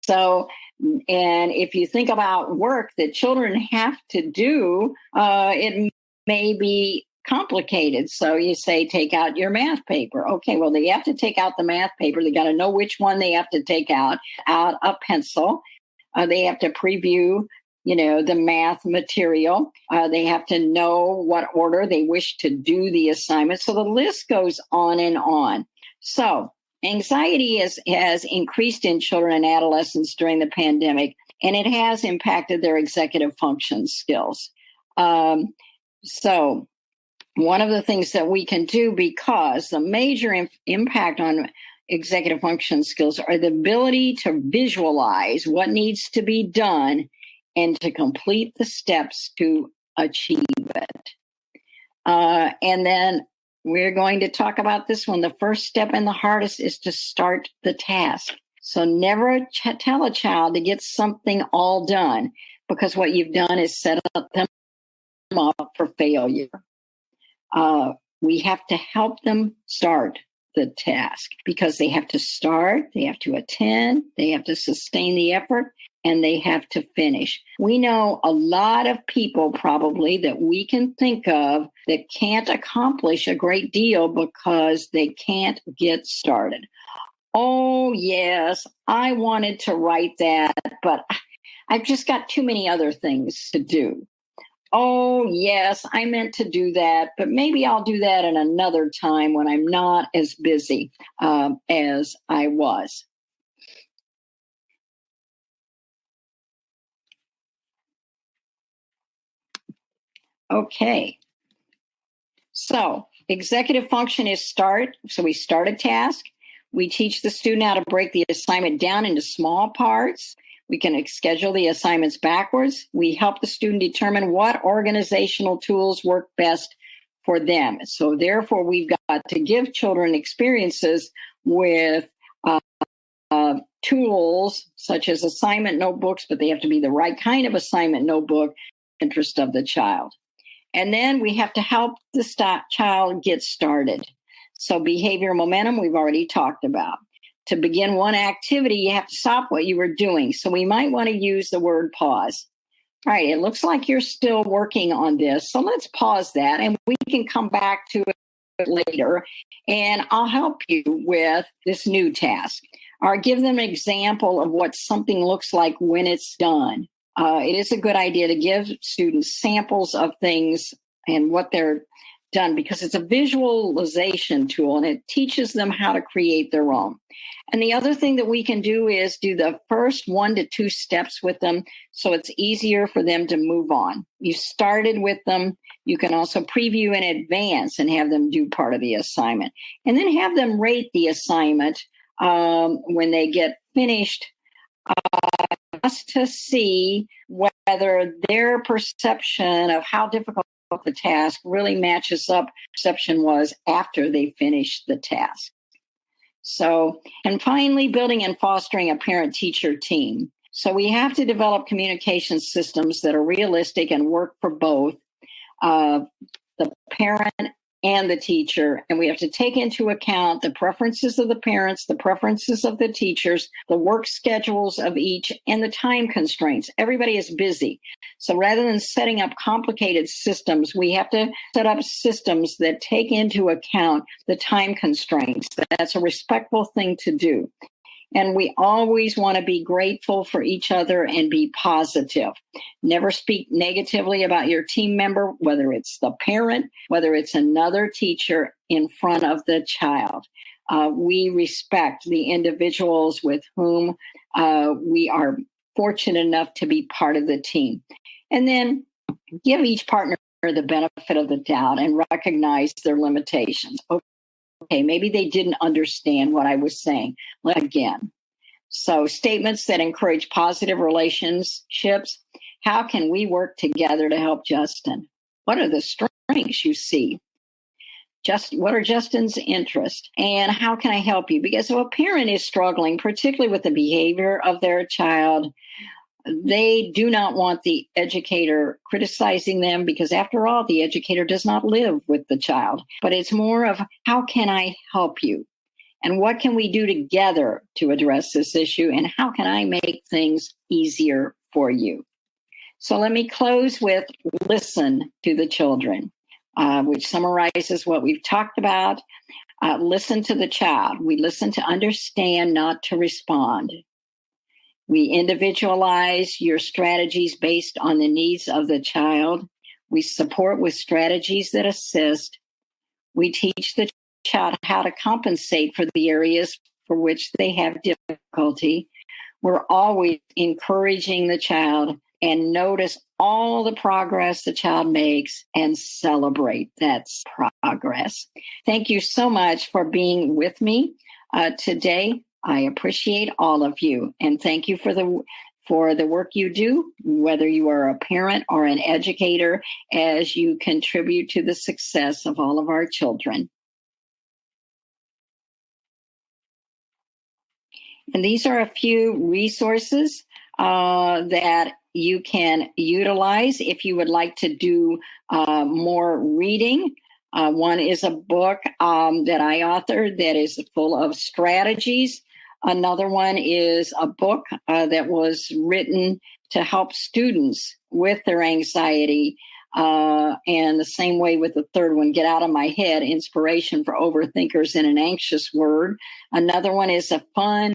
So, and if you think about work that children have to do, it may be complicated. So you say, take out your math paper. Okay, well, they have to take out the math paper. They got to know which one they have to take out a pencil. They have to preview, the math material. They have to know what order they wish to do the assignment. So the list goes on and on. So anxiety has increased in children and adolescents during the pandemic, and it has impacted their executive function skills. So one of the things that we can do, because the major impact on executive function skills are the ability to visualize what needs to be done and to complete the steps to achieve it. And then we're going to talk about this one. The first step and the hardest is to start the task. So never tell a child to get something all done, because what you've done is set them up for failure. We have to help them start the task, because they have to start, they have to attend, they have to sustain the effort, and they have to finish. We know a lot of people probably that we can think of that can't accomplish a great deal because they can't get started. Oh, yes, I wanted to write that, but I've just got too many other things to do. Oh, yes, I meant to do that, but maybe I'll do that at another time when I'm not as busy as I was. Okay. So executive function is start. So we start a task. We teach the student how to break the assignment down into small parts. We can schedule the assignments backwards. We help the student determine what organizational tools work best for them. So therefore, we've got to give children experiences with tools such as assignment notebooks, but they have to be the right kind of assignment notebook, interest of the child. And then we have to help the child get started. So behavior momentum, we've already talked about. To begin one activity, you have to stop what you were doing. So we might want to use the word pause. All right, it looks like you're still working on this. So let's pause that, and we can come back to it later. And I'll help you with this new task, or give them an example of what something looks like when it's done. It is a good idea to give students samples of things and what they're done, because it's a visualization tool and it teaches them how to create their own. And the other thing that we can do is do the first 1 to 2 steps with them, so it's easier for them to move on. You started with them. You can also preview in advance and have them do part of the assignment, and then have them rate the assignment when they get finished, just to see whether their perception of how difficult the task really matches up perception was after they finished the task. So, and finally, building and fostering a parent-teacher team. So we have to develop communication systems that are realistic and work for both the parent and the teacher. And we have to take into account the preferences of the parents, the preferences of the teachers, the work schedules of each, and the time constraints. Everybody is busy. So rather than setting up complicated systems, we have to set up systems that take into account the time constraints. That's a respectful thing to do. And we always want to be grateful for each other and be positive. Never speak negatively about your team member, whether it's the parent, whether it's another teacher, in front of the child. We respect the individuals with whom we are fortunate enough to be part of the team. And then give each partner the benefit of the doubt and recognize their limitations. Okay, maybe they didn't understand what I was saying. Again, So statements that encourage positive relationships. How can we work together to help Justin? What are the strengths you see? What are Justin's interests? And how can I help you? Because if a parent is struggling, particularly with the behavior of their child, they do not want the educator criticizing them, because after all, the educator does not live with the child. But it's more of, how can I help you? And what can we do together to address this issue? And how can I make things easier for you? So let me close with listen to the children, which summarizes what we've talked about. Listen to the child. We listen to understand, not to respond. We individualize your strategies based on the needs of the child. We support with strategies that assist. We teach the child how to compensate for the areas for which they have difficulty. We're always encouraging the child, and notice all the progress the child makes and celebrate that progress. Thank you so much for being with me today. I appreciate all of you, and thank you for the work you do, whether you are a parent or an educator, as you contribute to the success of all of our children. And these are a few resources that you can utilize if you would like to do more reading. One is a book that I authored that is full of strategies. Another one is a book that was written to help students with their anxiety. And the same way with the third one, Get Out of My Head, Inspiration for Overthinkers in an Anxious World. Another one is a fun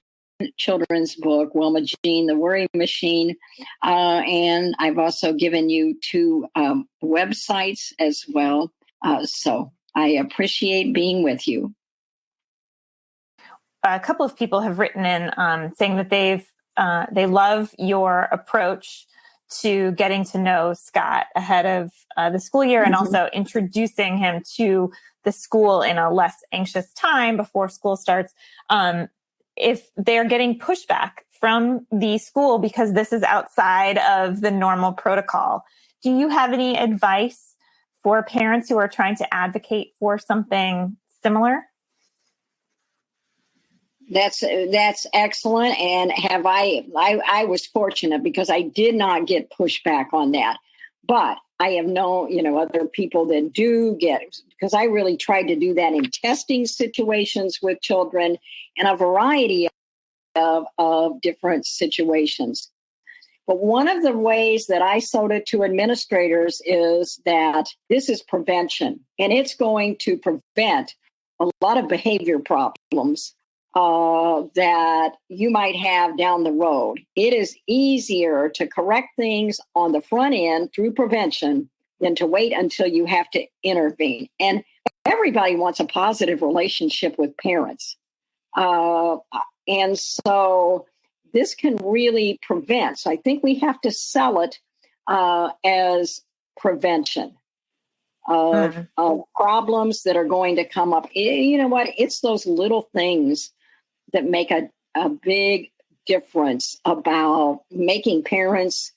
children's book, Wilma Jean, The Worry Machine. And I've also given you 2 websites as well. So I appreciate being with you. A couple of people have written in saying that they love your approach to getting to know Scott ahead of the school year, and also introducing him to the school in a less anxious time before school starts. If they're getting pushback from the school because this is outside of the normal protocol, do you have any advice for parents who are trying to advocate for something similar? That's excellent. And I was fortunate because I did not get pushback on that. But I have known, other people that do get, because I really tried to do that in testing situations with children and a variety of different situations. But one of the ways that I sold it to administrators is that this is prevention, and it's going to prevent a lot of behavior problems that you might have down the road. It is easier to correct things on the front end through prevention than to wait until you have to intervene. And everybody wants a positive relationship with parents. And so this can really prevent. So I think we have to sell it as prevention of problems that are going to come up. You know what? It's those little things that make a big difference about making parents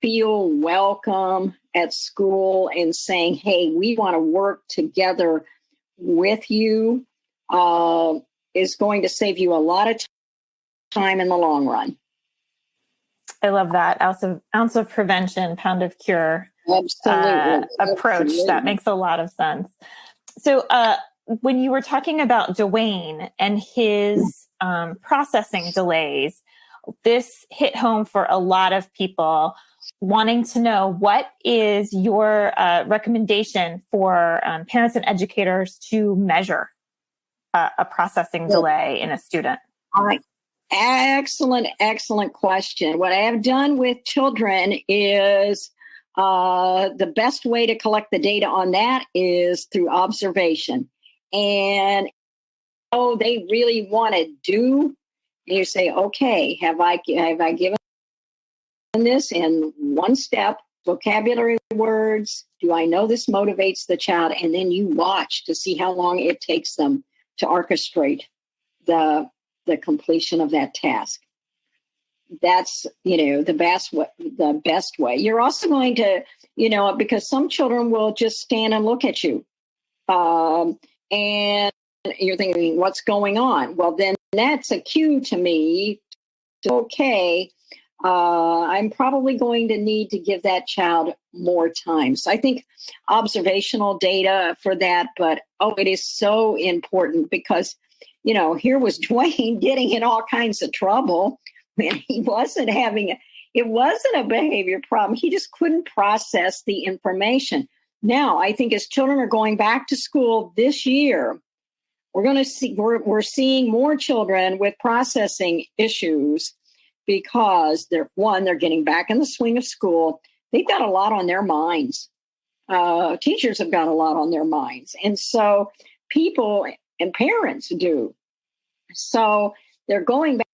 feel welcome at school and saying, hey, we want to work together with you, is going to save you a lot of time in the long run. I love that. Ounce of prevention, pound of cure. Absolutely. Approach. Absolutely. That makes a lot of sense. So when you were talking about Dwayne and his processing delays, this hit home for a lot of people wanting to know, what is your recommendation for parents and educators to measure a processing delay in a student? All right. Excellent question. What I have done with children is the best way to collect the data on that is through observation. And they really want to do, and you say, okay, have I given this in one step, vocabulary words? Do I know this motivates the child? And then you watch to see how long it takes them to orchestrate the completion of that task. that's, the best way. You're also going to, because some children will just stand and look at you. And you're thinking, what's going on? Well, then that's a cue to me. Okay, I'm probably going to need to give that child more time. So I think observational data for that, but it is so important because, here was Dwayne getting in all kinds of trouble. Man, it wasn't a behavior problem. He just couldn't process the information. Now, I think as children are going back to school this year, we're seeing more children with processing issues because they're getting back in the swing of school. They've got a lot on their minds. Teachers have got a lot on their minds. And so people and parents do. So they're going back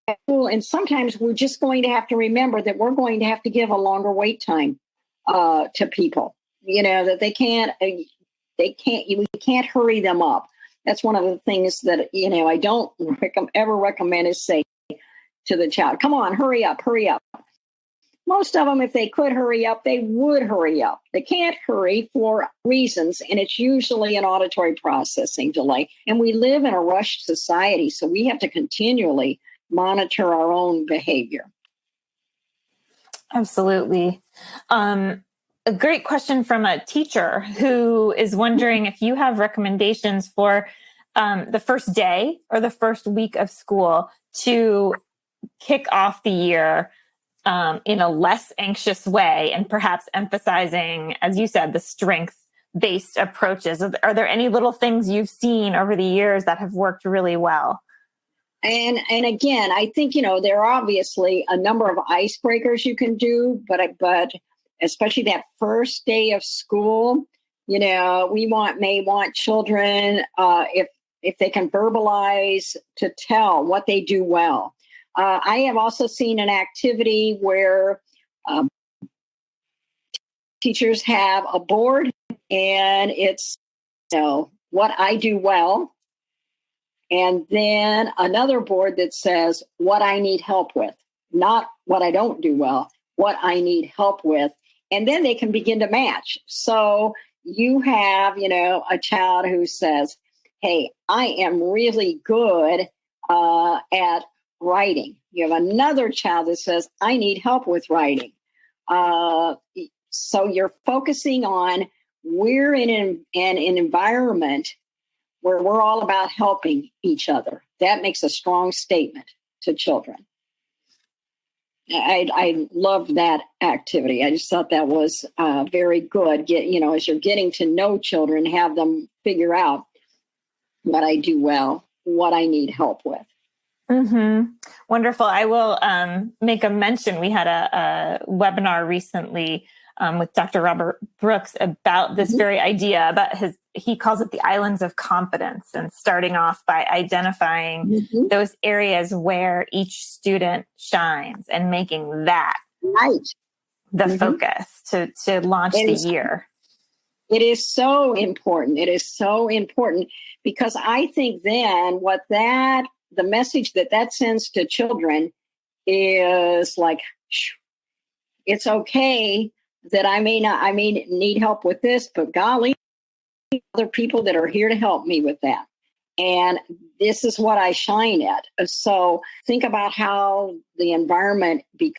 to school. And sometimes we're just going to have to remember that we're going to have to give a longer wait time to people, that we can't hurry them up. That's one of the things that, I don't ever recommend is say to the child, come on, hurry up, hurry up. Most of them, if they could hurry up, they would hurry up. They can't hurry for reasons, and it's usually an auditory processing delay. And we live in a rushed society, so we have to continually monitor our own behavior. Absolutely. A great question from a teacher who is wondering if you have recommendations for the first day or the first week of school to kick off the year in a less anxious way and perhaps emphasizing, as you said, the strength-based approaches. Are there any little things you've seen over the years that have worked really well? And again, I think, there are obviously a number of icebreakers you can do, but especially that first day of school, we may want children, if they can verbalize, to tell what they do well. I have also seen an activity where teachers have a board and it's, what I do well. And then another board that says what I need help with, not what I don't do well, what I need help with. And then they can begin to match. So you have, a child who says, hey, I am really good at writing. You have another child that says, I need help with writing. So you're focusing on, we're in an environment where we're all about helping each other. That makes a strong statement to children. I love that activity. I just thought that was very good. As you're getting to know children, have them figure out what I do well, what I need help with. Mm-hmm. Wonderful. I will make a mention. We had a webinar recently with Dr. Robert Brooks about this very idea, about he calls it the islands of competence, and starting off by identifying those areas where each student shines and making that the focus to launch the year. It is so important. It is so important because I think then the message that sends to children is like, it's okay that I may need help with this, but golly, other people that are here to help me with that. And this is what I shine at. So think about how the environment becomes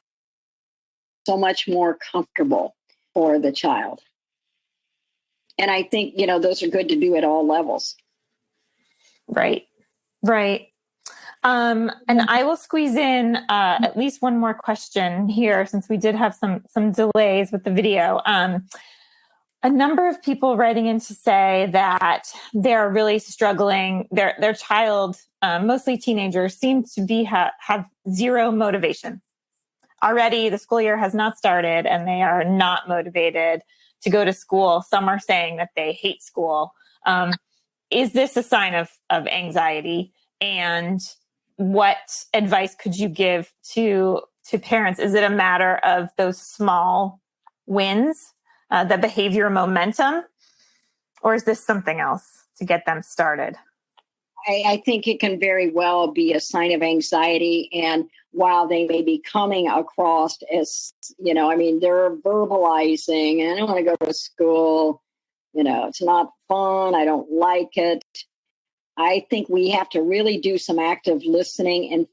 so much more comfortable for the child. And I think, those are good to do at all levels. Right. And I will squeeze in at least one more question here, since we did have some delays with the video. A number of people writing in to say that they're really struggling. Their child, mostly teenagers, seem to have zero motivation. Already the school year has not started and they are not motivated to go to school. Some are saying that they hate school. Is this a sign of anxiety? And what advice could you give to parents? Is it a matter of those small wins, the behavior momentum, or is this something else to get them started? I think it can very well be a sign of anxiety. And while they may be coming across as, I mean, they're verbalizing, I don't want to go to school, it's not fun, I don't like it. I think we have to really do some active listening and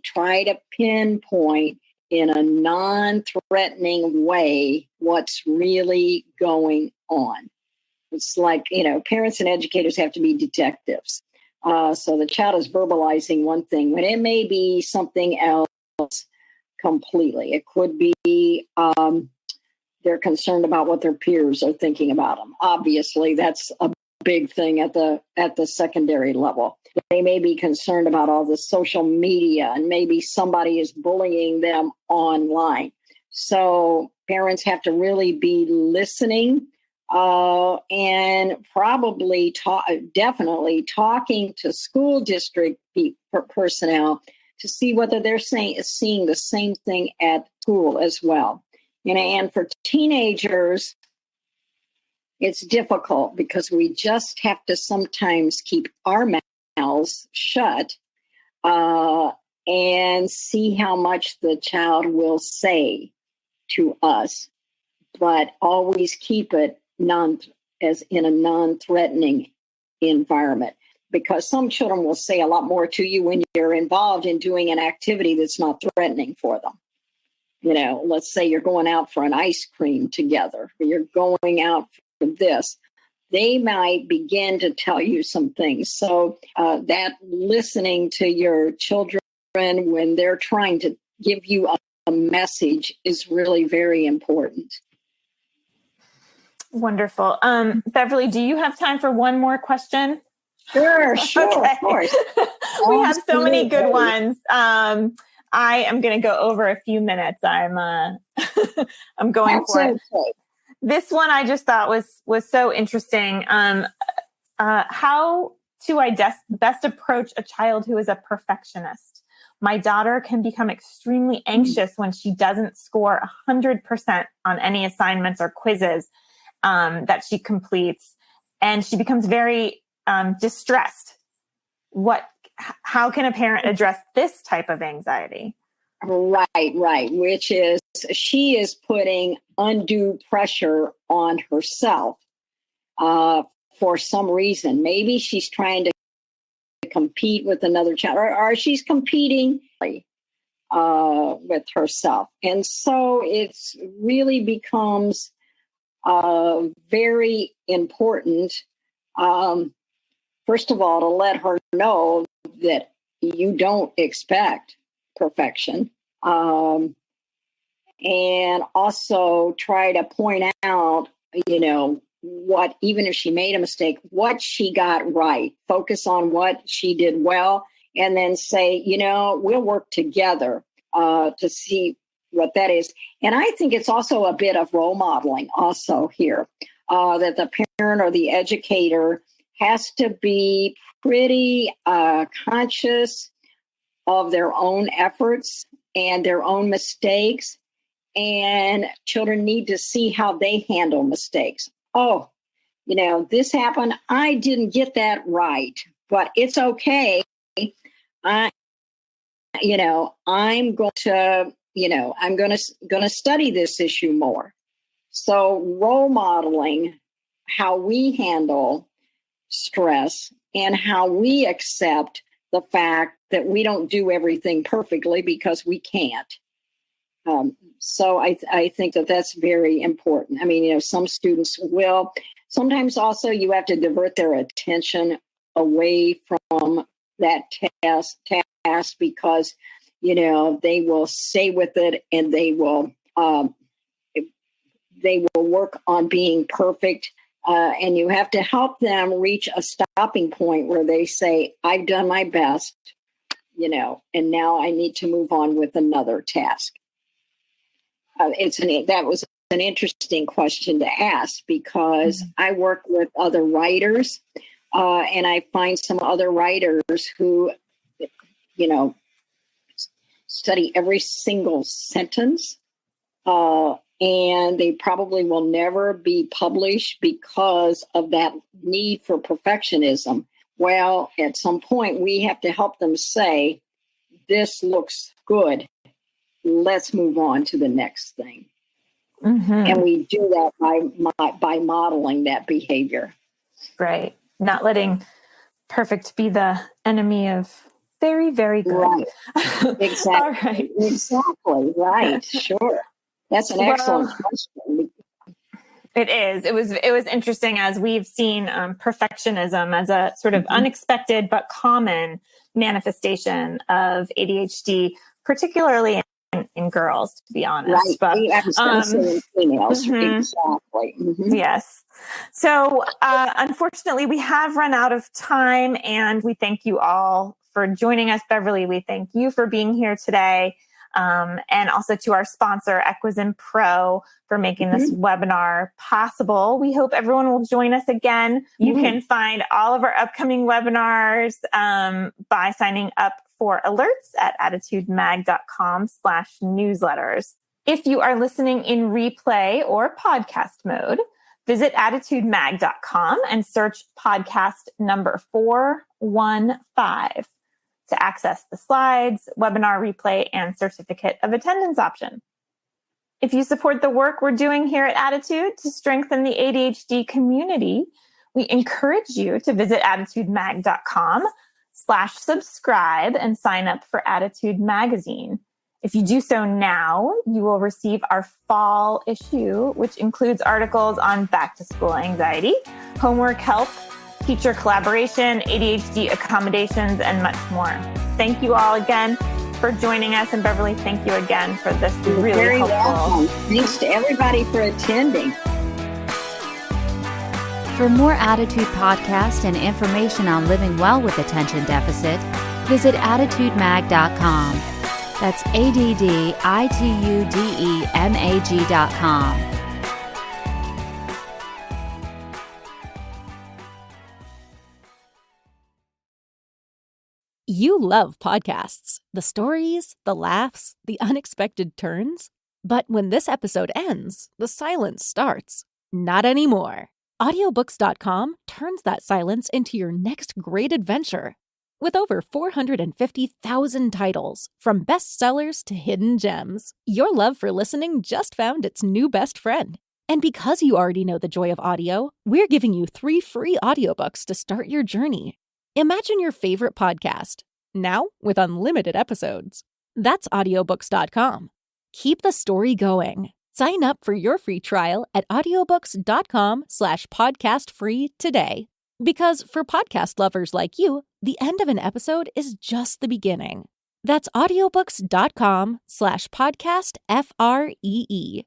try to pinpoint in a non-threatening way what's really going on. It's like, parents and educators have to be detectives. So the child is verbalizing one thing when it may be something else completely. It could be they're concerned about what their peers are thinking about them. Obviously, that's a big thing at the secondary level. They may be concerned about all the social media, and maybe somebody is bullying them online. So parents have to really be listening and probably definitely talking to school district personnel to see whether they're seeing the same thing at school as well. And for teenagers, it's difficult because we just have to sometimes keep our mouths shut and see how much the child will say to us, but always keep it as in a non-threatening environment, because some children will say a lot more to you when you're involved in doing an activity that's not threatening for them. Let's say you're going out for an ice cream together, or you're going out for this. They might begin to tell you some things. So that listening to your children when they're trying to give you a message is really very important. Wonderful. Beverly, do you have time for one more question? Sure, Okay. Of course. We have so many good ones. I am going to go over a few minutes. I'm going That's for it. Okay. This one I just thought was so interesting. How to best approach a child who is a perfectionist. My daughter can become extremely anxious when she doesn't score 100% on any assignments or quizzes that she completes, and she becomes very distressed. How can a parent address this type of anxiety? Right. Which is, she is putting undue pressure on herself for some reason. Maybe she's trying to compete with another child, or she's competing with herself. And so it's really becomes very important, first of all, to let her know that you don't expect perfection. And also try to point out, what, even if she made a mistake, what she got right. Focus on what she did well, and then say, we'll work together to see what that is. And I think it's also a bit of role modeling also here, that the parent or the educator has to be pretty conscious of their own efforts and their own mistakes. And children need to see how they handle mistakes. Oh, this happened. I didn't get that right, but it's okay. I'm going to study this issue more. So role modeling how we handle stress and how we accept the fact that we don't do everything perfectly because we can't. So I think that that's very important. I mean, some students will. Sometimes also you have to divert their attention away from that task because, they will stay with it, and they will work on being perfect. And you have to help them reach a stopping point where they say, I've done my best, and now I need to move on with another task. That was an interesting question to ask, because I work with other writers, and I find some other writers who, study every single sentence, and they probably will never be published because of that need for perfectionism. Well, at some point, we have to help them say, this looks good. Let's move on to the next thing. Mm-hmm. And we do that by modeling that behavior. Right. Not letting perfect be the enemy of very, very good. Right. Exactly. All right. Exactly. Right. Sure. That's an excellent question. It is. It was interesting, as we've seen perfectionism as a sort of unexpected but common manifestation of ADHD, particularly in girls, to be honest. Right. But I was going to say in females. Mm-hmm. Exactly. Mm-hmm. Yes. So unfortunately, we have run out of time, and we thank you all for joining us. Beverly, we thank you for being here today. And also to our sponsor, Equizen Pro, for making this webinar possible. We hope everyone will join us again. You can find all of our upcoming webinars by signing up for alerts at attitudemag.com/newsletters. If you are listening in replay or podcast mode, visit attitudemag.com and search podcast number 415 to access the slides, webinar replay, and certificate of attendance option. If you support the work we're doing here at Attitude to strengthen the ADHD community, we encourage you to visit attitudemag.com/subscribe and sign up for Attitude Magazine. If you do so now, you will receive our fall issue, which includes articles on back-to-school anxiety, homework help, teacher collaboration, ADHD accommodations, and much more. Thank you all again for joining us. And Beverly, thank you again for this really Very helpful. welcome. Thanks to everybody for attending. For more Attitude podcasts and information on living well with attention deficit, visit attitudemag.com. That's ADDITUDEMAG.com. You love podcasts, the stories, the laughs, the unexpected turns. But when this episode ends, the silence starts. Not anymore. Audiobooks.com turns that silence into your next great adventure. With over 450,000 titles, from bestsellers to hidden gems, your love for listening just found its new best friend. And because you already know the joy of audio, we're giving you 3 free audiobooks to start your journey. Imagine your favorite podcast, now with unlimited episodes. That's audiobooks.com. Keep the story going. Sign up for your free trial at audiobooks.com/podcastfree today. Because for podcast lovers like you, the end of an episode is just the beginning. That's audiobooks.com/podcastfree.